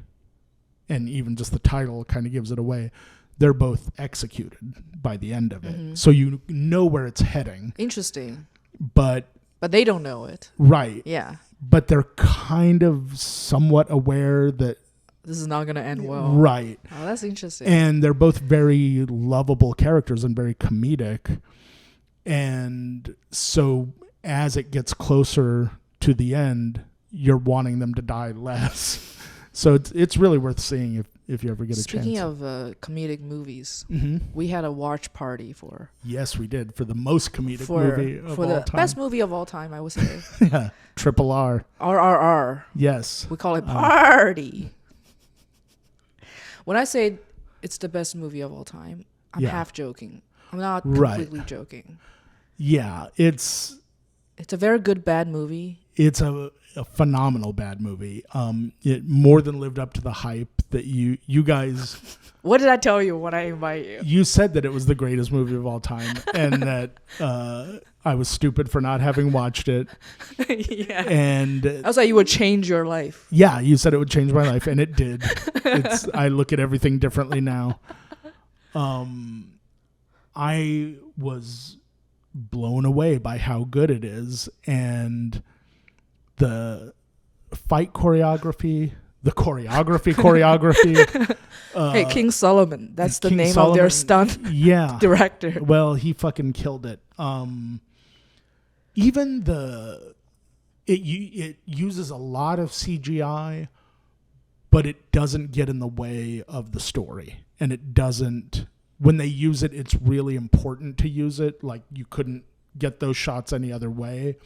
and even just the title kind of gives it away, they're both executed by the end of it. So you know where it's heading. Interesting. But they don't know it. Right. Yeah. But they're kind of somewhat aware that this is not going to end well. Right. Oh, that's interesting. And they're both very lovable characters and very comedic. And so as it gets closer to the end, you're wanting them to die less. So it's really worth seeing if you ever get a chance. Speaking of comedic movies, we had a watch party for... Yes, we did. For the most comedic movie of all time. For the best movie of all time, I would say. Yeah. Triple R. RRR. Yes. We call it party. When I say it's the best movie of all time, I'm half joking. I'm not completely joking. Yeah. It's a very good bad movie. It's a phenomenal bad movie. It more than lived up to the hype that you guys... What did I tell you when I invite you? You said that it was the greatest movie of all time and that I was stupid for not having watched it. Yeah. And I was like, you would change your life. Yeah, you said it would change my life, and it did. I look at everything differently now. I was blown away by how good it is, and the fight choreography, hey, King Solomon. That's the name of their stunt director. Well, he fucking killed it. Even it uses a lot of CGI, but it doesn't get in the way of the story. And it doesn't, when they use it, it's really important to use it. Like, you couldn't get those shots any other way.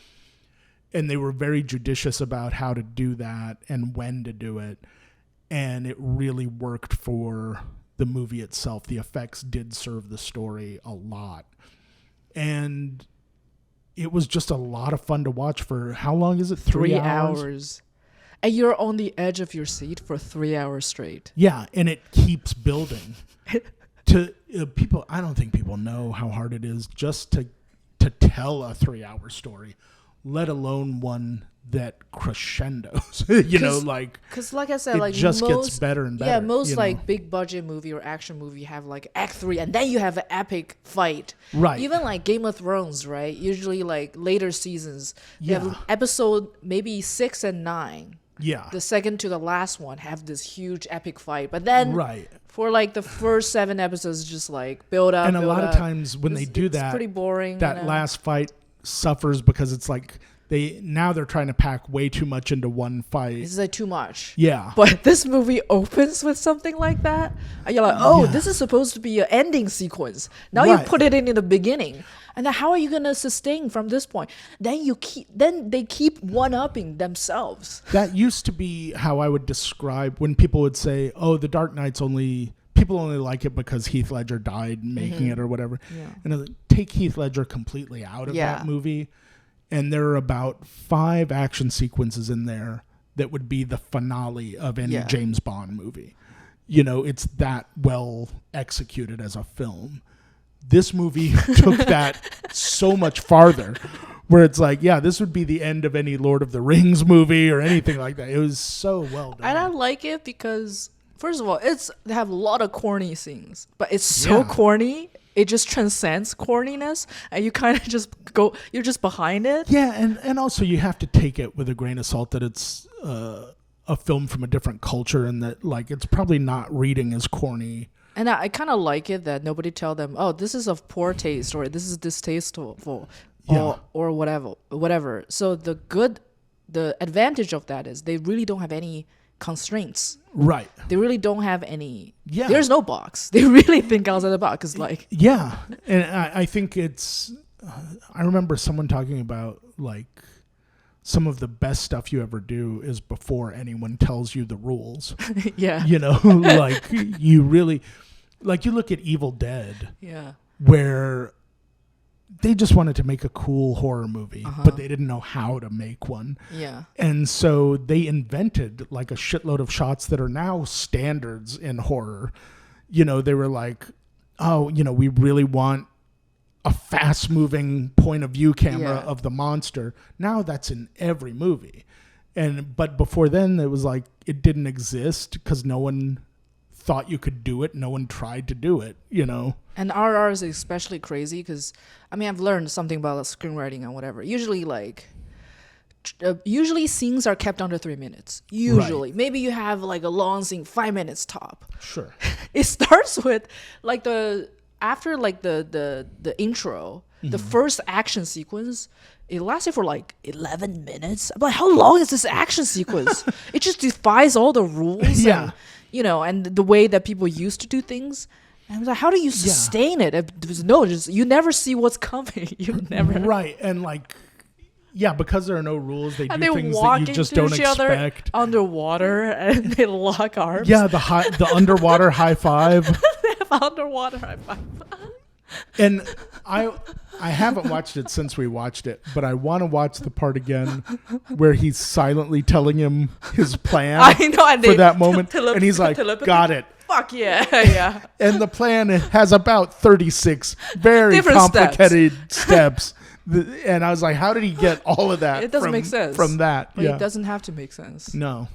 And they were very judicious about how to do that and when to do it. And it really worked for the movie itself. The effects did serve the story a lot. And it was just a lot of fun to watch for, how long is it? 3 hours? And you're on the edge of your seat for 3 hours straight. Yeah, and it keeps building. To people, I don't think people know how hard it is just to tell a 3 hour story, let alone one that crescendos. Because like I said, it like just gets better and better. Yeah, most like big budget movie or action movie have like Act 3, and then you have an epic fight. Right. Even like Game of Thrones, right? Usually like later seasons, you Yeah. have episode maybe 6 and 9. Yeah. The second to the last one have this huge epic fight, but then Right. for like the first 7 episodes, just like build up. And a build lot up. of times when they do it's that, pretty boring. that last fight suffers because it's like they're trying to pack way too much into one fight. This is like too much. Yeah. But this movie opens with something like that, and you're like, oh, this is supposed to be an ending sequence. Now you Right. put it in the beginning, and then how are you gonna sustain from this point? Then they keep one-upping themselves. That used to be how I would describe when people would say, oh, The Dark Knight's people only like it because Heath Ledger died making it or whatever. Yeah. And I take Heath Ledger completely out of that movie, and there are about 5 action sequences in there that would be the finale of any James Bond movie. It's that well executed as a film. This movie took that so much farther, where it's like, this would be the end of any Lord of the Rings movie or anything like that. It was so well done. And I like it because, first of all, they have a lot of corny scenes, but it's so corny. It just transcends corniness, and you kind of you're just behind it. Yeah, and also you have to take it with a grain of salt that it's a film from a different culture, and that like it's probably not reading as corny. And I kind of like it that nobody tell them, oh, this is of poor taste, or this is distasteful, or whatever. So the advantage of that is they really don't have any constraints. Right. They really don't have any. Yeah. There's no box. They really think outside the box. Cause like. Yeah, and I think it's. I remember someone talking about like some of the best stuff you ever do is before anyone tells you the rules. Yeah. Like you really, like you look at Evil Dead. Yeah. Where they just wanted to make a cool horror movie, but they didn't know how to make one. Yeah. And so they invented like a shitload of shots that are now standards in horror. They were like, oh, we really want a fast moving point of view camera of the monster. Now that's in every movie. But before then it was like, it didn't exist because no one thought you could do it. No one tried to do it, And RR is especially crazy because, I've learned something about screenwriting and whatever. Usually scenes are kept under 3 minutes. Usually. Right. Maybe you have like a long scene, 5 minutes top. Sure. It starts with like after the intro, the first action sequence, it lasted for like 11 minutes. I'm like, how long is this action sequence? It just defies all the rules. Yeah. And, and the way that people used to do things. And I was like, how do you sustain it? You never see what's coming. You never. Right. And like, because there are no rules, they do things walk that you just into don't each other expect. Underwater, and they lock arms. Yeah, the underwater high five. They have underwater high five. And I haven't watched it since we watched it, but I want to watch the part again where he's silently telling him his plan. I know, and for that moment, and he's like, "Got it." Fuck yeah. And the plan has about 36 very different complicated steps. And I was like, how did he get all of that? It doesn't make sense from that. But it doesn't have to make sense. No,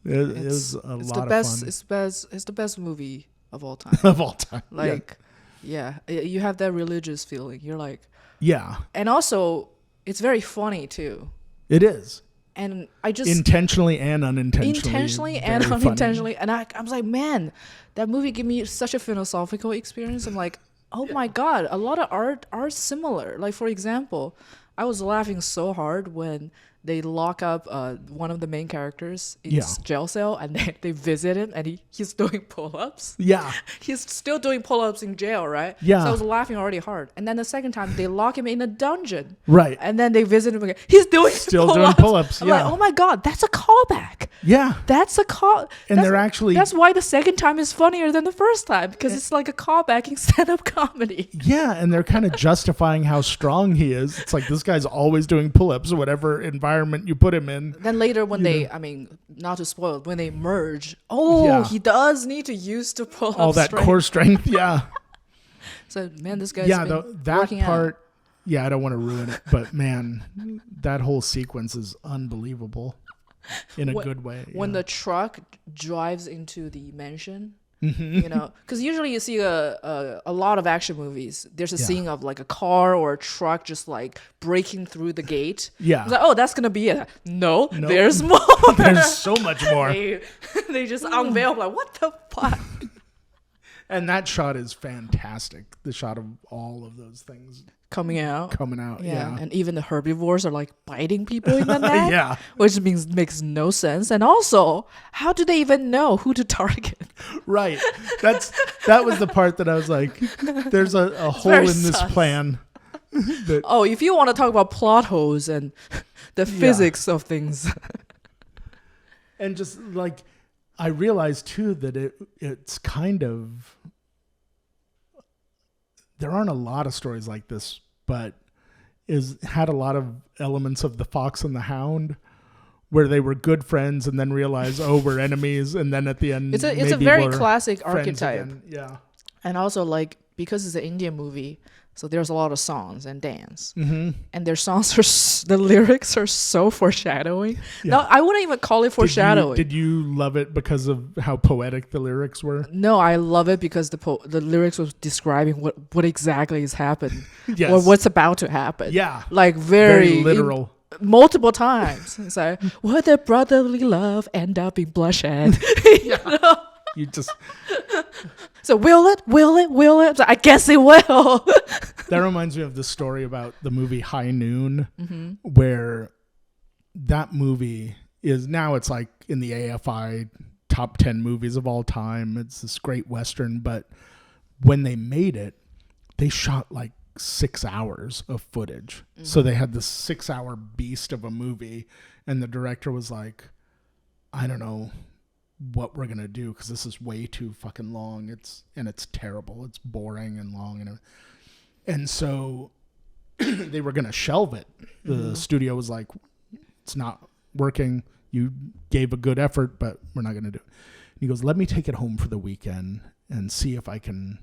it was a lot of fun. It's the best movie of all time. Of all time. Like, you have that religious feeling. You're like, yeah. And also, it's very funny too. It is. And I just intentionally and unintentionally. Intentionally and unintentionally. Funny. And I was like, man, that movie gave me such a philosophical experience. I'm like, oh my God, a lot of art are similar. Like, for example, I was laughing so hard when they lock up one of the main characters in his jail cell, and they visit him, and he's doing pull-ups. Yeah. He's still doing pull-ups in jail, right? Yeah. So I was laughing already hard. And then the second time, they lock him in a dungeon. Right. And then they visit him again. He's still doing pull-ups. I'm yeah. like, oh my God, that's a callback. Yeah. That's a call. And they're actually... That's why the second time is funnier than the first time, because it's like a callback in stand-up comedy. Yeah, and they're kind of justifying how strong he is. It's like, this guy's always doing pull-ups, whatever environment you put him in. Then later when not to spoil, when they merge, he does need to use the pull-up all that strength. core strength, yeah. So, man, this guy's been that working part, out. Yeah, I don't want to ruin it, but man, that whole sequence is unbelievable in a good way. When the truck drives into the mansion, because usually you see a lot of action movies. There's a scene of like a car or a truck just like breaking through the gate. Yeah. It's like, oh, that's gonna be it. No, there's more. There's so much more. They just unveil like, what the fuck? And that shot is fantastic. The shot of all of those things coming out. Yeah. And even the herbivores are like biting people in the neck. Yeah. Which makes no sense. And also, how do they even know who to target? Right. That was the part that I was like, there's a hole in this plan. If you want to talk about plot holes and the physics of things. And just like, I realized too that it's kind of, there aren't a lot of stories like this, but had a lot of elements of The Fox and the Hound, where they were good friends and then realize, we're enemies, and then at the end it's a very classic friends archetype. again. Yeah. And also, like, because it's an Indian movie, so there's a lot of songs and dance. Mm-hmm. And their songs the lyrics are so foreshadowing. Yeah. No, I wouldn't even call it foreshadowing. Did you love it because of how poetic the lyrics were? No, I love it because the lyrics was describing what exactly has happened. Yes. Or what's about to happen. Yeah. Like very literal. Multiple times. It's like, would the brotherly love end up in bloodshed? You just... So will it? So I guess it will. That reminds me of the story about the movie High Noon, mm-hmm. where that movie is now, it's like in the AFI top 10 movies of all time. It's this great Western, but when they made it, they shot like 6 hours of footage. Mm-hmm. So they had this 6-hour beast of a movie, and the director was like, I don't know what we're gonna do because this is way too fucking long. It's terrible. It's boring and long, and so they were gonna shelve it. The mm-hmm. studio was like, it's not working. You gave a good effort, but we're not gonna do it. And he goes, let me take it home for the weekend and see if I can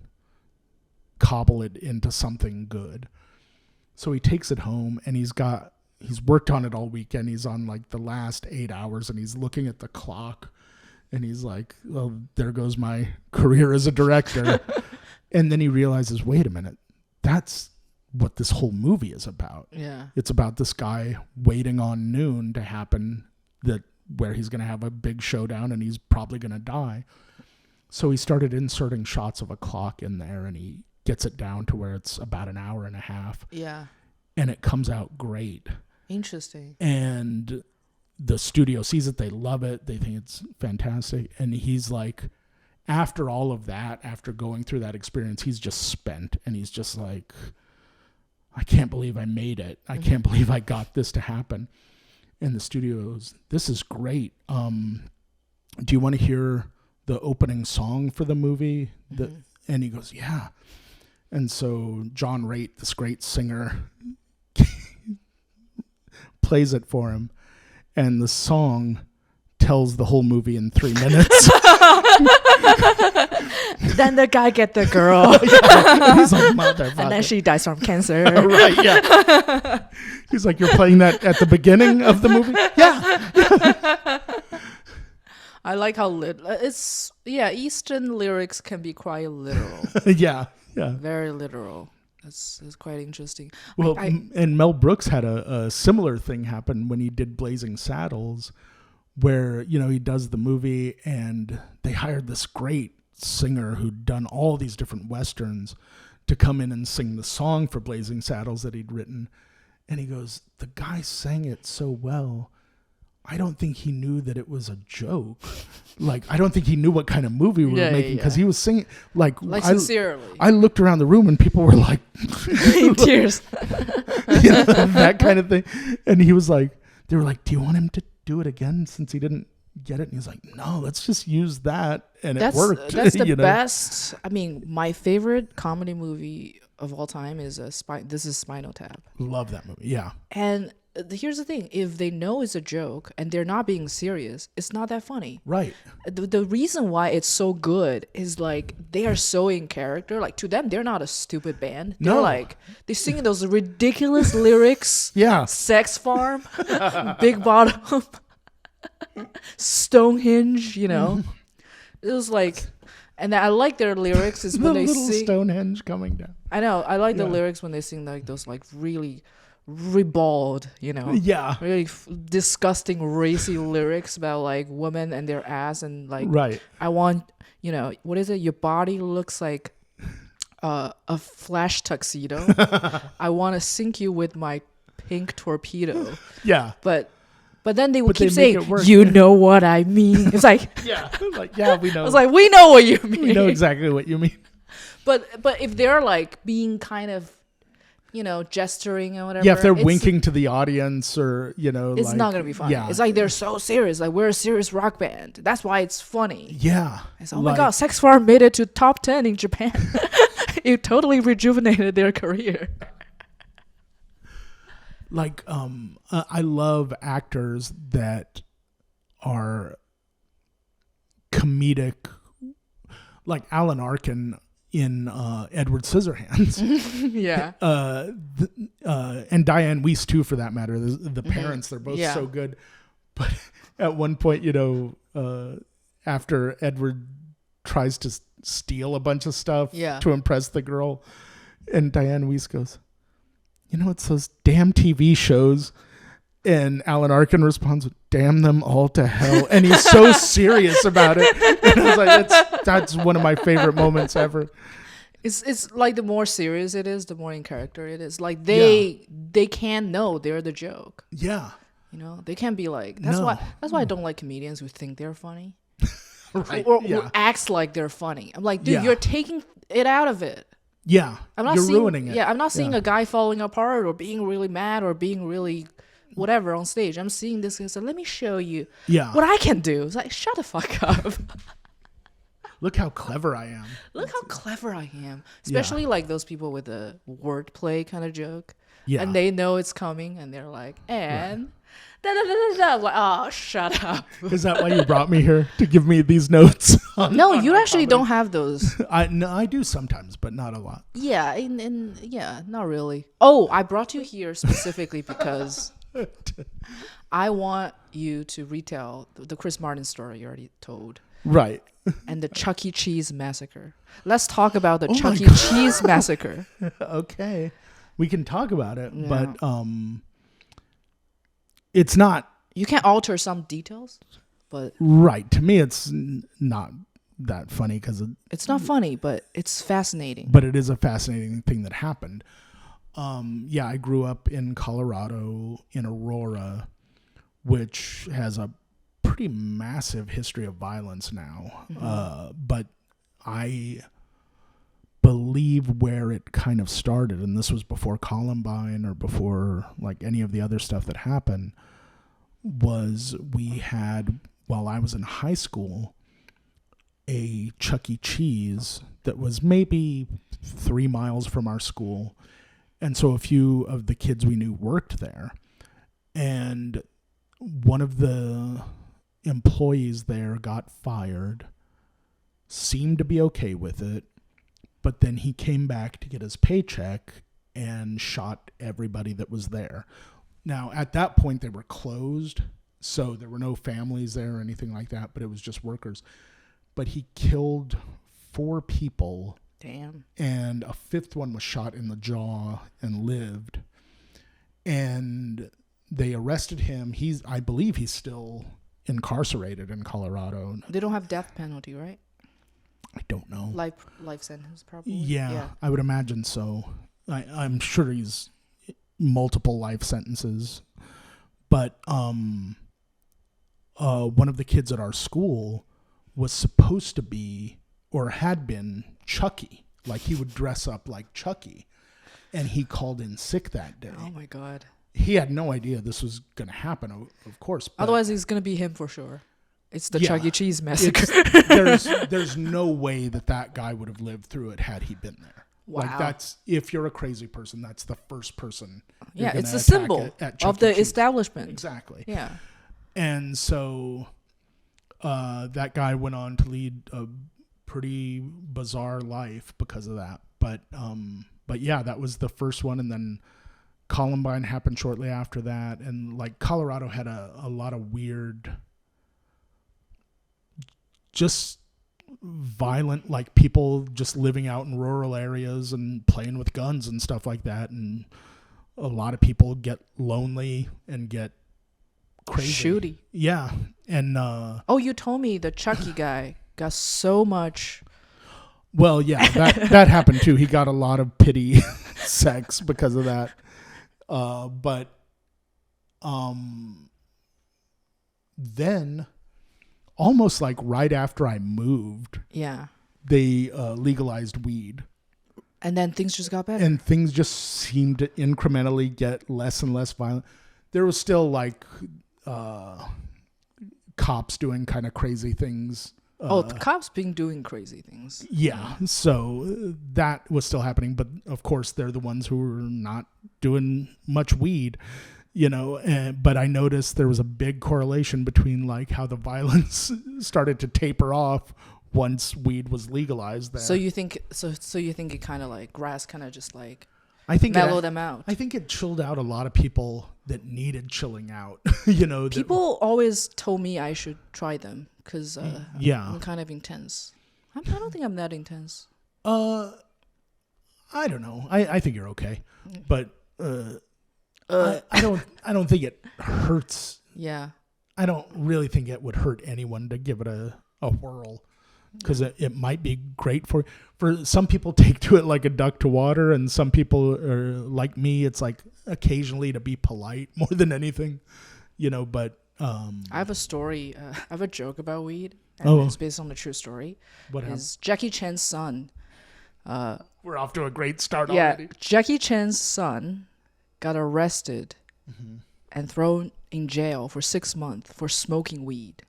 cobble it into something good. So he takes it home, and he's worked on it all weekend. He's on like the last 8 hours, and he's looking at the clock. And he's like, well, there goes my career as a director. And then he realizes, wait a minute, that's what this whole movie is about. Yeah. It's about this guy waiting on noon to happen, where he's going to have a big showdown and he's probably going to die. So he started inserting shots of a clock in there, and he gets it down to where it's about an hour and a half. Yeah. And it comes out great. Interesting. And the studio sees it, they love it, they think it's fantastic, and he's like, after all of that, after going through that experience, he's just spent, and he's just like, I can't believe I made it. I can't believe I got this to happen. And the studio goes, this is great. Do you want to hear the opening song for the movie? Mm-hmm. And he goes, yeah. And so John Raitt, this great singer, plays it for him. And the song tells the whole movie in 3 minutes. Then the guy get the girl. He's a motherfucker. And then she dies from cancer. Right, yeah. He's like, you're playing that at the beginning of the movie? Yeah. I like how Eastern lyrics can be quite literal. Yeah. Very literal. It's quite interesting. Well, and Mel Brooks had a similar thing happen when he did Blazing Saddles, where, he does the movie and they hired this great singer who'd done all these different Westerns to come in and sing the song for Blazing Saddles that he'd written. And he goes, the guy sang it so well. I don't think he knew that it was a joke. Like, I don't think he knew what kind of movie we were making because he was singing like sincerely. I looked around the room and people were like in tears, that kind of thing. And he was like, they were like, do you want him to do it again since he didn't get it? And he's like, no, let's just use that. And it worked. That's the best. I mean, my favorite comedy movie of all time is This is Spinal Tap. Love that movie. Yeah. And here's the thing: if they know it's a joke and they're not being serious, it's not that funny. Right. The reason why it's so good is like they are so in character. Like to them, they're not a stupid band. They're like they're singing those ridiculous lyrics. Yeah. Sex Farm, Big Bottom, Stonehenge. You know, it was like, and I like their lyrics is when they sing Stonehenge coming down. I know. I like the lyrics when they sing like those like really ribald, you know, really disgusting racy lyrics about like women and their ass and like I want, you know, what is it? Your body looks like a flash tuxedo. I want to sink you with my pink torpedo. Yeah. But then they would keep saying, you know what I mean. It's like we know. It's like we know what you mean. We know exactly what you mean. But if they're like being kind of, you know, gesturing or whatever. Yeah, if they're winking to the audience or, you know. It's not going to be funny. Yeah. It's like they're so serious. Like, we're a serious rock band. That's why it's funny. Yeah. It's, oh my God, Sex Farm made it to top 10 in Japan. It totally rejuvenated their career. Like, I love actors that are comedic. Like Alan Arkin in Edward Scissorhands. Yeah. And Diane Weiss too, for that matter. The parents, they're both so good. But at one point, you know, after Edward tries to steal a bunch of stuff to impress the girl, and Diane Weiss goes, you know, it's those damn TV shows. And Alan Arkin responds, damn them all to hell. And he's so serious about it. And I was like, that's one of my favorite moments ever. It's like the more serious it is, the more in character it is. Like they can know they're the joke. Yeah. You know, they can't be like, that's why I don't like comedians who think they're funny. Right. Or acts like they're funny. I'm like, dude, you're taking it out of it. Yeah. You're ruining it. Yeah, I'm not seeing a guy falling apart or being really mad or being really whatever on stage. I'm seeing this and so let me show you what I can do. It's like, shut the fuck up. Look how clever I am. Look how clever I am. Especially like those people with a wordplay kind of joke. Yeah. And they know it's coming and they're like, and da da da da da. I'm like, oh, shut up. Is that why you brought me here? To give me these notes? No, you actually don't have those. I do sometimes, but not a lot. Yeah, and yeah, not really. Oh, I brought you here specifically because I want you to retell the Chris Martin story you already told. Right. And the Chuck E. Cheese massacre. Let's talk about the Chuck E. Cheese massacre. Okay. We can talk about it, but it's not. You can't alter some details, but. Right. To me, it's not that funny because it's not funny, but it's fascinating. But it is a fascinating thing that happened. I grew up in Colorado, in Aurora, which has a pretty massive history of violence now. Mm-hmm. But I believe where it kind of started, and this was before Columbine or before like any of the other stuff that happened, was we had, while I was in high school, a Chuck E. Cheese that was maybe 3 miles from our school. And so a few of the kids we knew worked there. And one of the employees there got fired, seemed to be okay with it, but then he came back to get his paycheck and shot everybody that was there. Now, at that point, they were closed, so there were no families there or anything like that, but it was just workers. But he killed 4 people. Damn. And a 5th one was shot in the jaw and lived. And they arrested him. I believe he's still incarcerated in Colorado. They don't have death penalty, right? I don't know. Life sentence, probably. Yeah, I would imagine so. I'm sure he's multiple life sentences. But one of the kids at our school was supposed to be, or had been, Chucky. Like, he would dress up like Chucky. And he called in sick that day. Oh, my God. He had no idea this was going to happen, of course. Otherwise, it's going to be him for sure. It's the Chuck E. Cheese massacre. There's no way that guy would have lived through it had he been there. Wow. Like, that's, if you're a crazy person, that's the first person. Yeah, it's a symbol of the establishment. Exactly. Yeah. And so that guy went on to lead a pretty bizarre life because of that. But yeah, that was the first one. And then Columbine happened shortly after that. And like Colorado had a lot of weird, just violent, like people just living out in rural areas and playing with guns and stuff like that. And a lot of people get lonely and get crazy. Shooty. Yeah. And you told me the Chucky guy got so much. Well, yeah, that happened too. He got a lot of pity sex because of that. But then almost like right after I moved, yeah, they legalized weed. And then things just got better. And things just seemed to incrementally get less and less violent. There was still like cops doing kind of crazy things. The cops been doing crazy things. Yeah, so that was still happening. But of course, they're the ones who were not doing much weed. But I noticed there was a big correlation between like how the violence started to taper off once weed was legalized there. So you think it kind of like grass kind of just like I think mellowed them out. I think it chilled out a lot of people that needed chilling out. People always told me I should try them because I'm kind of intense. I don't think I'm that intense. I don't know. I think you're okay, but I don't think it hurts. Yeah. I don't really think it would hurt anyone to give it a whirl, because it might be great for some people. Take to it like a duck to water, and some people are like me. It's like occasionally to be polite more than anything, But I have a story. I have a joke about weed. And it's based on a true story. What happened? Is Jackie Chan's son? We're off to a great start already. Jackie Chan's son got arrested and thrown in jail for 6 months for smoking weed.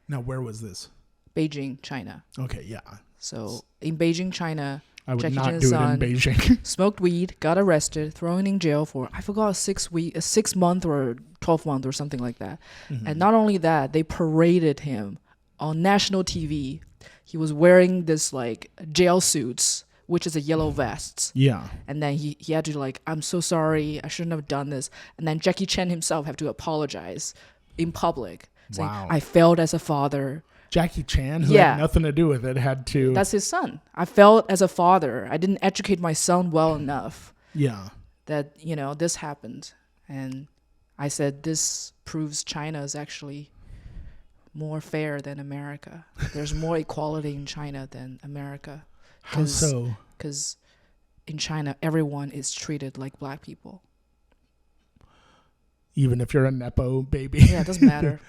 Now, where was this? Beijing, China. Okay, yeah. So in Beijing, China, I would Jackie not Chan's do it son in Beijing. smoked weed, got arrested, thrown in jail for, I forgot, 6 month or 12 month or something like that. And not only that, they paraded him on national TV. He was wearing this like jail suits, which is a yellow vest. Yeah. And then he had to like, I'm so sorry, I shouldn't have done this. And then Jackie Chan himself had to apologize in public, saying, I failed as a father. Jackie Chan, who had nothing to do with it, had to. That's his son. I failed as a father. I didn't educate my son well enough. Yeah. That, this happened. And I said, this proves China is actually more fair than America. There's more equality in China than America. How so? Because in China, everyone is treated like black people. Even if you're a Nepo baby? Yeah, it doesn't matter.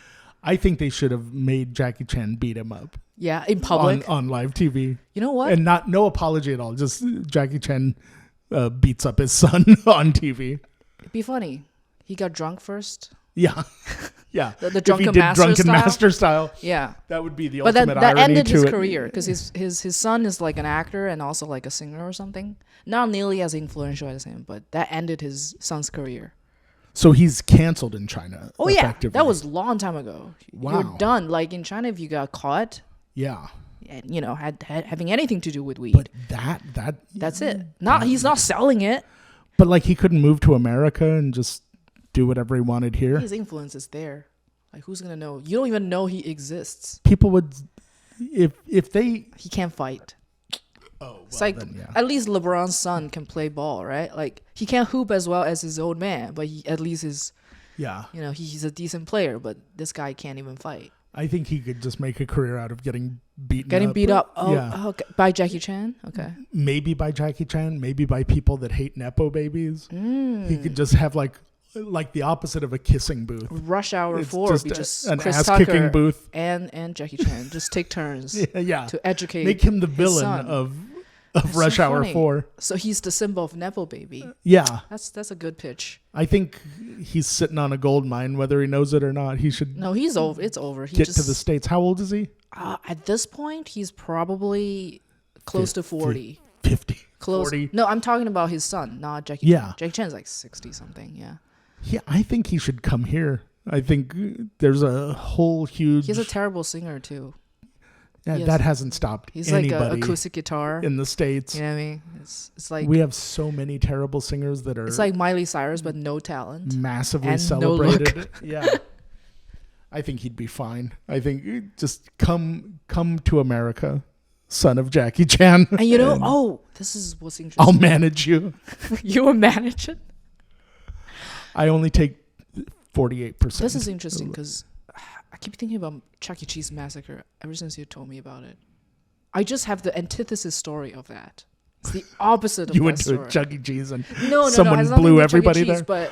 I think they should have made Jackie Chan beat him up. Yeah, in public. On live TV. You know what? And no apology at all. Just Jackie Chan beats up his son on TV. It'd be funny. He got drunk first. Yeah. Yeah. The drunken master style. Yeah. That would be the ultimate irony to it. But that ended his career because his son is like an actor and also like a singer or something. Not nearly as influential as him, but that ended his son's career. So he's canceled in China. Oh yeah, that was a long time ago. Wow. You're done. Like in China, if you got caught, yeah, and had having anything to do with weed, but that's it. He's not selling it. But like he couldn't move to America and just do whatever he wanted here. His influence is there. Like who's gonna know? You don't even know he exists. People would, if they. He can't fight. Oh, well, it's like, then, yeah. At least LeBron's son can play ball, right? Like he can't hoop as well as his old man, but he at least is, he's a decent player. But this guy can't even fight. I think he could just make a career out of getting beat up. By Jackie Chan. Okay. Maybe by Jackie Chan. Maybe by people that hate nepo babies. He could just have like the opposite of a kissing booth. Rush Hour 4 would be just an Chris ass-kicking Tucker booth. and Jackie Chan. Just take turns to educate. Make him the villain of Rush Hour 4. So he's the symbol of nepo baby. Yeah. That's a good pitch. I think he's sitting on a gold mine, whether he knows it or not. He should. No, he's over. It's over. Get to the States. How old is he? At this point, he's probably close to 40. 50. Close. 40. No, I'm talking about his son, not Jackie Chan. Jackie Chan's like 60 something. Yeah. Yeah, I think he should come here. I think there's a whole huge. He's a terrible singer too. Yeah, that hasn't stopped. He's anybody like an acoustic guitar in the States. You know what I mean? It's like we have so many terrible singers that are. It's like Miley Cyrus, but no talent, massively and celebrated. No look. Yeah, I think he'd be fine. I think just come to America, son of Jackie Chan. And you know, this is what's interesting. I'll manage you. You will manage it. I only take 48%. This is interesting because I keep thinking about Chuck E. Cheese Massacre ever since you told me about it. I just have the antithesis story of that. It's the opposite of you that went story. to Chuck E. Cheese and no, someone blew everybody there. But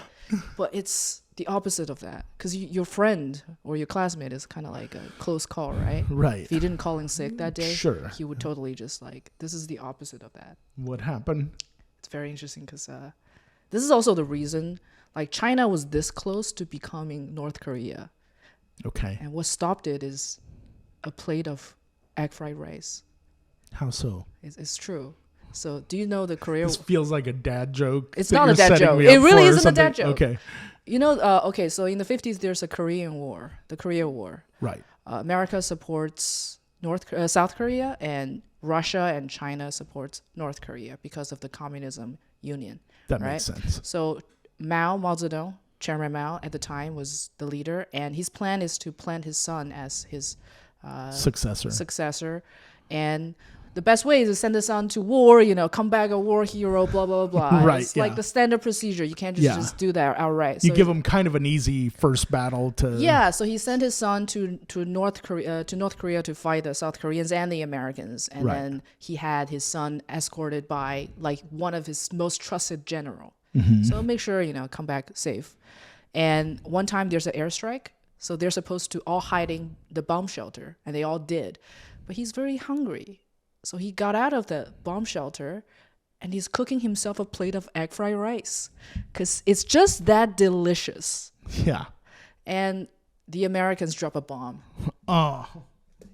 it's the opposite of that because your friend or your classmate is kind of like a close call, right? Right. If he didn't call in sick that day, sure, he would totally just like, this is the opposite of that. What happened? It's very interesting because this is also the reason, like, China was this close to becoming North Korea. Okay. And what stopped it is a plate of egg fried rice. How so? It's true. So do you know the Korea? This feels like a dad joke. It's not a dad joke. It really isn't a dad joke. Okay. You know, okay, so in the 50s, there's a Korean War, the Korea War. Right. America supports South Korea, and Russia and China supports North Korea because of the communism union. That makes sense. So Mao Zedong, Chairman Mao at the time, was the leader, and his plan is to plant his son as his successor. And the best way is to send the son to war, come back a war hero, blah, blah, blah. Right, it's like the standard procedure. You can't just do that outright. You give him kind of an easy first battle to... Yeah, so he sent his son to North Korea to fight the South Koreans and the Americans. And then he had his son escorted by like one of his most trusted general. Mm-hmm. So make sure, come back safe. And one time there's an airstrike. So they're supposed to all hiding the bomb shelter, and they all did. But he's very hungry. So he got out of the bomb shelter and he's cooking himself a plate of egg fried rice because it's just that delicious. Yeah. And the Americans drop a bomb. Oh.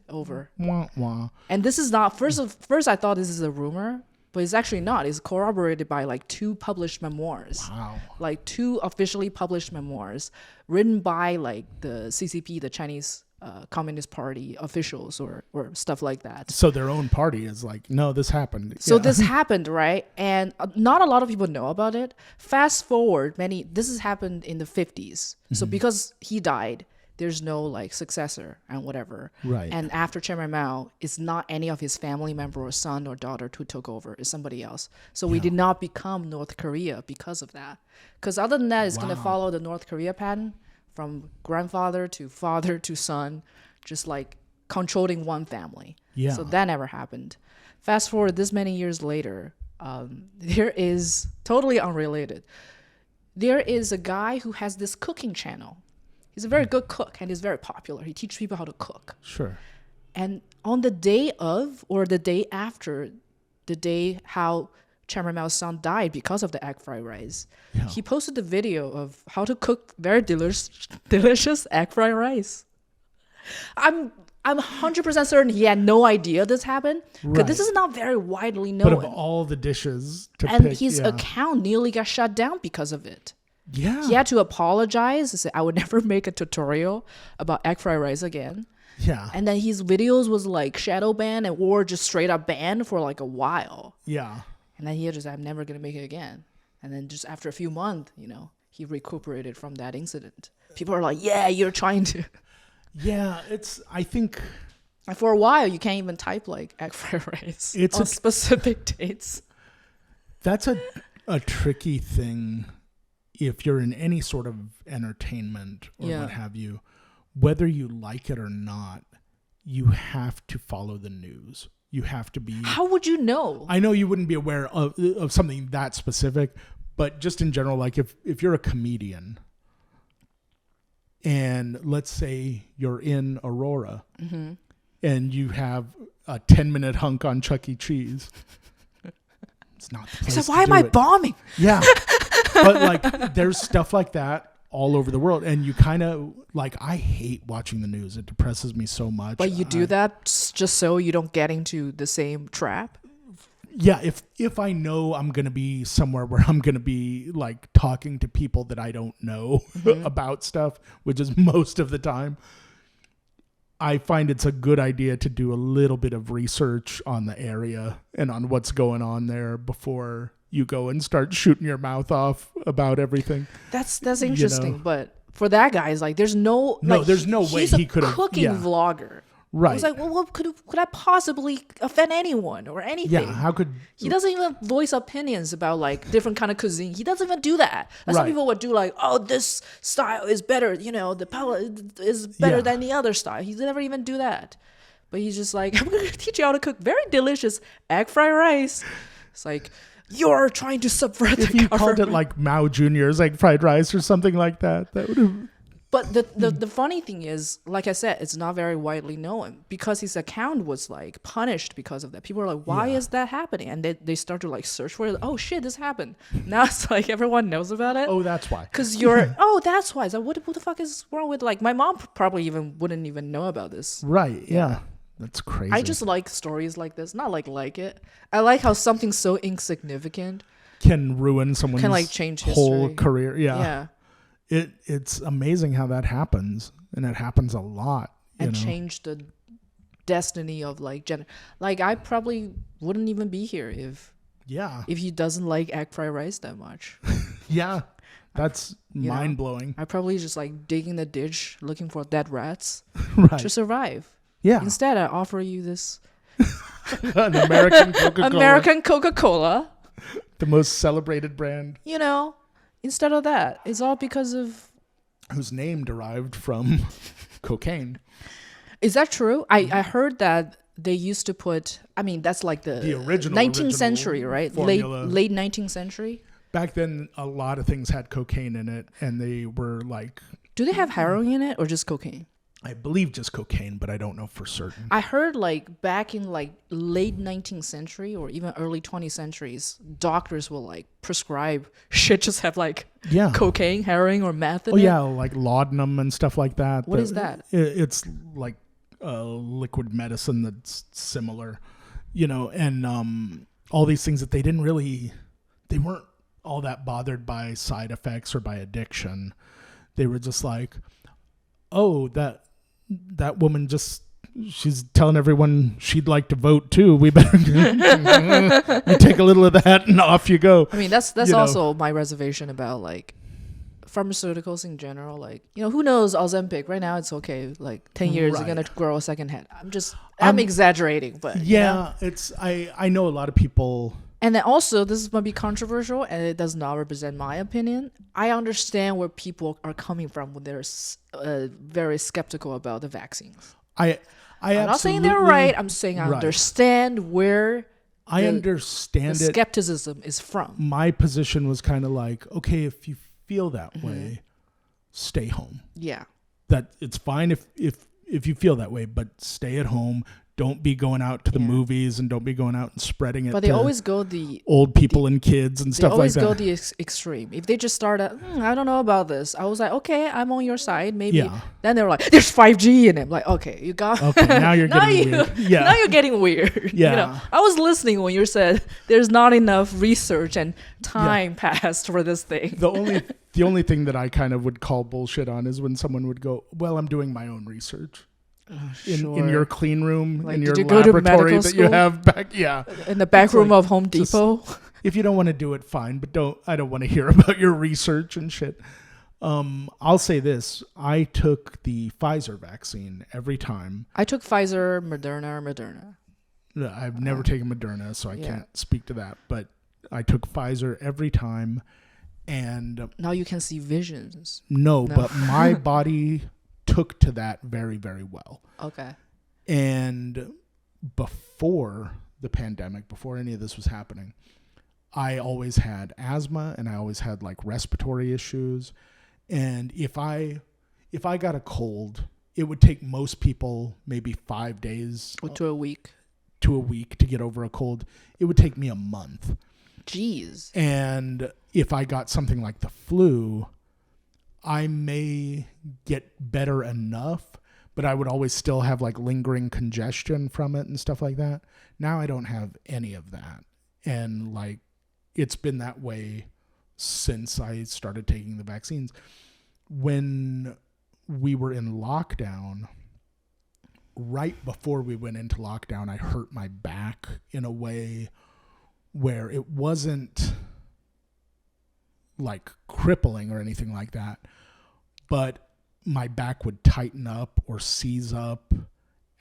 Over. Wah, wah. And this is not, first I thought this is a rumor, but it's actually not. It's corroborated by like 2 published memoirs. Wow. Like 2 officially published memoirs written by like the CCP, the Chinese Communist Party officials or stuff like that. So their own party is like, no, this happened. So this happened, right? And not a lot of people know about it. Fast forward, this has happened in the 50s. Mm-hmm. So because he died, there's no like successor and whatever. Right. And after Chairman Mao, it's not any of his family member or son or daughter who took over. It's somebody else. So we did not become North Korea because of that. Because other than that, it's going to follow the North Korea pattern. From grandfather to father to son, just like controlling one family. Yeah. So that never happened. Fast forward this many years later, there is, totally unrelated, there is a guy who has this cooking channel. He's a very good cook and he's very popular. He teaches people how to cook. Sure. And on the day of or the day after the day how Chairman Mao's son died because of the egg fried rice, he posted the video of how to cook very delicious egg fried rice. I'm 100% certain he had no idea this happened because this is not very widely known. But of all the dishes to and pick, his account nearly got shut down because of it. Yeah. He had to apologize and say, I would never make a tutorial about egg fried rice again. Yeah. And then his videos was like shadow banned or just straight up banned for like a while. Yeah. And then he just said, I'm never going to make it again. And then just after a few months, he recuperated from that incident. People are like, yeah, you're trying to. Yeah, I think. And for a while, you can't even type like egg fried rice on specific dates. That's a tricky thing if you're in any sort of entertainment or what have you, whether you like it or not, you have to follow the news. You have to be... How would you know? I know you wouldn't be aware of something that specific, but just in general, like if you're a comedian and let's say you're in Aurora and you have a 10-minute hunk on Chuck E. Cheese, it's not the place So to why am do I it. bombing? Yeah. But like there's stuff like that all over the world, and you kind of like, I hate watching the news. It depresses me so much. But you do that just so you don't get into the same trap? Yeah, if I know I'm going to be somewhere where I'm going to be like talking to people that I don't know about stuff, which is most of the time, I find it's a good idea to do a little bit of research on the area and on what's going on there before you go and start shooting your mouth off about everything. That's interesting, but for that guy, it's like there's no way he could have cooking vlogger. Right. I was like, well, what could I possibly offend anyone or anything? Yeah, how could... He doesn't even voice opinions about like different kind of cuisine. He doesn't even do that. Like, some people would do like, oh, this style is better, the palate is better than the other style. He never even do that. But he's just like, I'm going to teach you how to cook very delicious egg fried rice. It's like, you're trying to subvert the government. If you called it like Mao Jr.'s egg fried rice or something like that, that would have... But the funny thing is, like I said, it's not very widely known because his account was like punished because of that. People are like, why is that happening? And they start to like search for it. Oh shit, this happened. Now it's like everyone knows about it. Oh, that's why. Because that's why. It's like, what the fuck is wrong with, like, my mom probably wouldn't even know about this. Right, yeah. That's crazy. I just like stories like this. Not like it. I like how something so insignificant can ruin someone's can like change whole history. Career. Yeah. It's amazing how that happens, and it happens a lot. And change the destiny of like like I probably wouldn't even be here if he doesn't like egg fried rice that much. Yeah, that's mind blowing. I probably just like digging the ditch looking for dead rats to survive. Yeah. Instead, I offer you this an American Coca-Cola. American Coca-Cola, the most celebrated brand. Instead of that, it's all because of... Whose name derived from cocaine. Is that true? I heard that they used to put... I mean, that's like the original 19th century, right? Formula. Late 19th century? Back then, a lot of things had cocaine in it, and they were like... Do they have heroin in it or just cocaine? I believe just cocaine, but I don't know for certain. I heard like back in like late 19th century or even early 20th centuries, doctors will like prescribe shit just have like cocaine, heroin, or meth in it. Yeah, like laudanum and stuff like that. What is that? It's like liquid medicine that's similar, and all these things that they weren't all that bothered by side effects or by addiction. They were just like, oh, that woman she's telling everyone she'd like to vote too. We better you take a little of that and off you go. I mean, that's also my reservation about like pharmaceuticals in general. Like, who knows, Ozempic right now it's okay. Like 10 years you're gonna grow a second head. I'm exaggerating, but it's I know a lot of people. And then also, this might be controversial, and it does not represent my opinion. I understand where people are coming from when they're very skeptical about the vaccines. I'm not saying they're right. I'm saying I understand where the skepticism is from. My position was kind of like, okay, if you feel that way, stay home. Yeah. That it's fine if you feel that way, but stay at home. Don't be going out to the movies and don't be going out and spreading it. But they always go the old people and kids and stuff like that. They always go the extreme. If they just start at, I don't know about this. I was like, okay, I'm on your side. Maybe. Yeah. Then they were like, there's 5G in it. I'm like, okay, you got. Okay, now you're getting weird. Yeah. Now you're getting weird. Yeah. I was listening when you said there's not enough research and time passed for this thing. The only thing that I kind of would call bullshit on is when someone would go, well, I'm doing my own research. In your clean room, like, in your laboratory that you have back, in the back room of Home Depot. If you don't want to do it, fine, but I don't want to hear about your research and shit. I'll say this: I took the Pfizer vaccine every time. I took Pfizer, Moderna. I've never taken Moderna, so I can't speak to that. But I took Pfizer every time, and now you can see visions. No, but my body took to that very, very well. Okay. And before the pandemic, before any of this was happening, I always had asthma and I always had like respiratory issues. And if I got a cold, it would take most people maybe 5 days or to a week to get over a cold. It would take me a month. Jeez. And if I got something like the flu, I may get better enough, but I would always still have like lingering congestion from it and stuff like that. Now I don't have any of that. And like, it's been that way since I started taking the vaccines. When we were in lockdown, right before we went into lockdown, I hurt my back in a way where it wasn't like crippling or anything like that, but my back would tighten up or seize up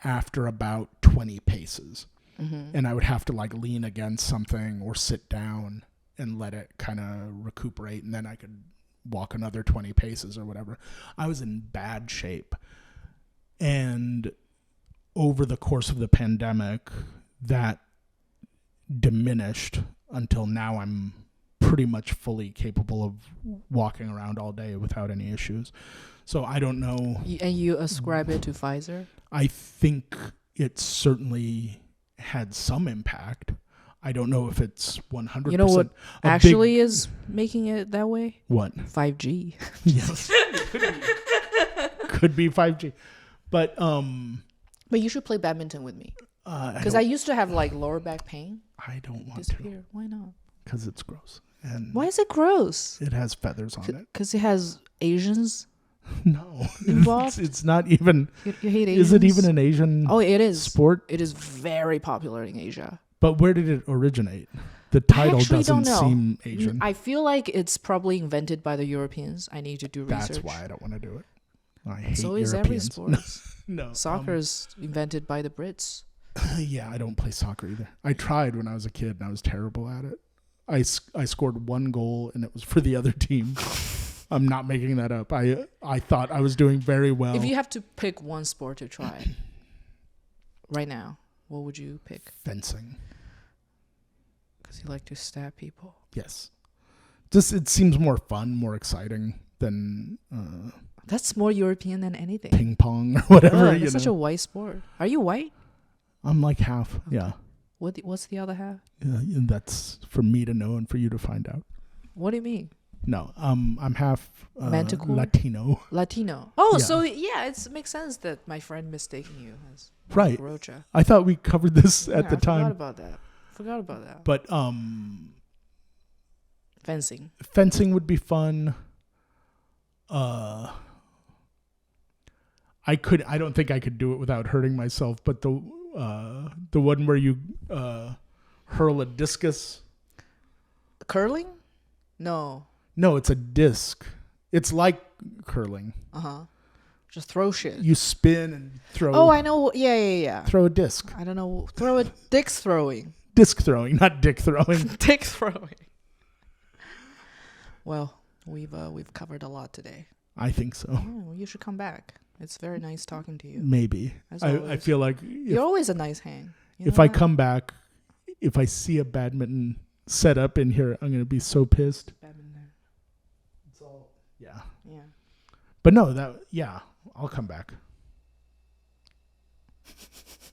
after about 20 paces. Mm-hmm. And I would have to like lean against something or sit down and let it kind of recuperate. And then I could walk another 20 paces or whatever. I was in bad shape. And over the course of the pandemic, that diminished until now I'm pretty much fully capable of walking around all day without any issues. So I don't know. And you ascribe it to Pfizer? I think it certainly had some impact. I don't know if it's 100%. You know what actually is making it that way? What? 5G. Yes. Could be 5G. But you should play badminton with me. Because I used to have like lower back pain. I don't want Disappear. to. Why not? Because it's gross. And why is it gross? It has feathers on it. Because it has Asians No. involved? It's not even. You hate Asians? Is it even an Asian it is. sport? It is very popular in Asia. But where did it originate? The title doesn't don't know. seem Asian. I feel like it's probably invented by the Europeans. I need to do research. That's why I don't want to do it. I hate so Europeans. is every sport. No. Soccer is invented by the Brits. Yeah, I don't play soccer either. I tried when I was a kid and I was terrible at it. I scored one goal and it was for the other team. I'm not making that up. I thought I was doing very well. If you have to pick one sport to try right now, what would you pick? Fencing. Because you like to stab people. Yes. Just it seems more fun, more exciting than that's more European than anything. Ping pong or whatever. It's such a white sport. Are you white? I'm like half. Okay. Yeah. What's the other half? That's for me to know and for you to find out. What do you mean? No, I'm half Manticore? Latino. Latino. Oh, yeah. So yeah, it makes sense that my friend mistaken you as right. Rocha. I thought we covered this at the time. Forgot about that. But fencing. Fencing would be fun. I don't think I could do it without hurting myself. But the one where you hurl a discus. Curling? No, it's a disc. It's like curling. Just throw shit. You spin and throw. Oh, I know. Yeah. Throw a disc. I don't know. Throw a dick throwing. Disc throwing, not dick throwing. Dick throwing. Well, we've covered a lot today. I think so. Oh, you should come back. It's very nice talking to you. Maybe. I feel like you're always a nice hang. If I come back, if I see a badminton set up in here, I'm going to be so pissed. It's all, yeah. But no, I'll come back.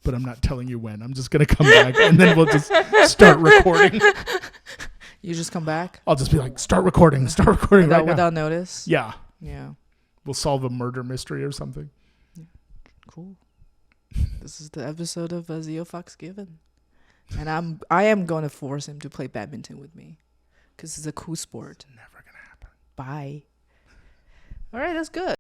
But I'm not telling you when. I'm just going to come back and then we'll just start recording. You just come back? I'll just be like, start recording right now. Without notice? Yeah. Yeah. We'll solve a murder mystery or something. Yeah. Cool. This is the episode of Zeo Fox Given. And I am going to force him to play badminton with me. Because it's a cool sport. It's never going to happen. Bye. All right, that's good.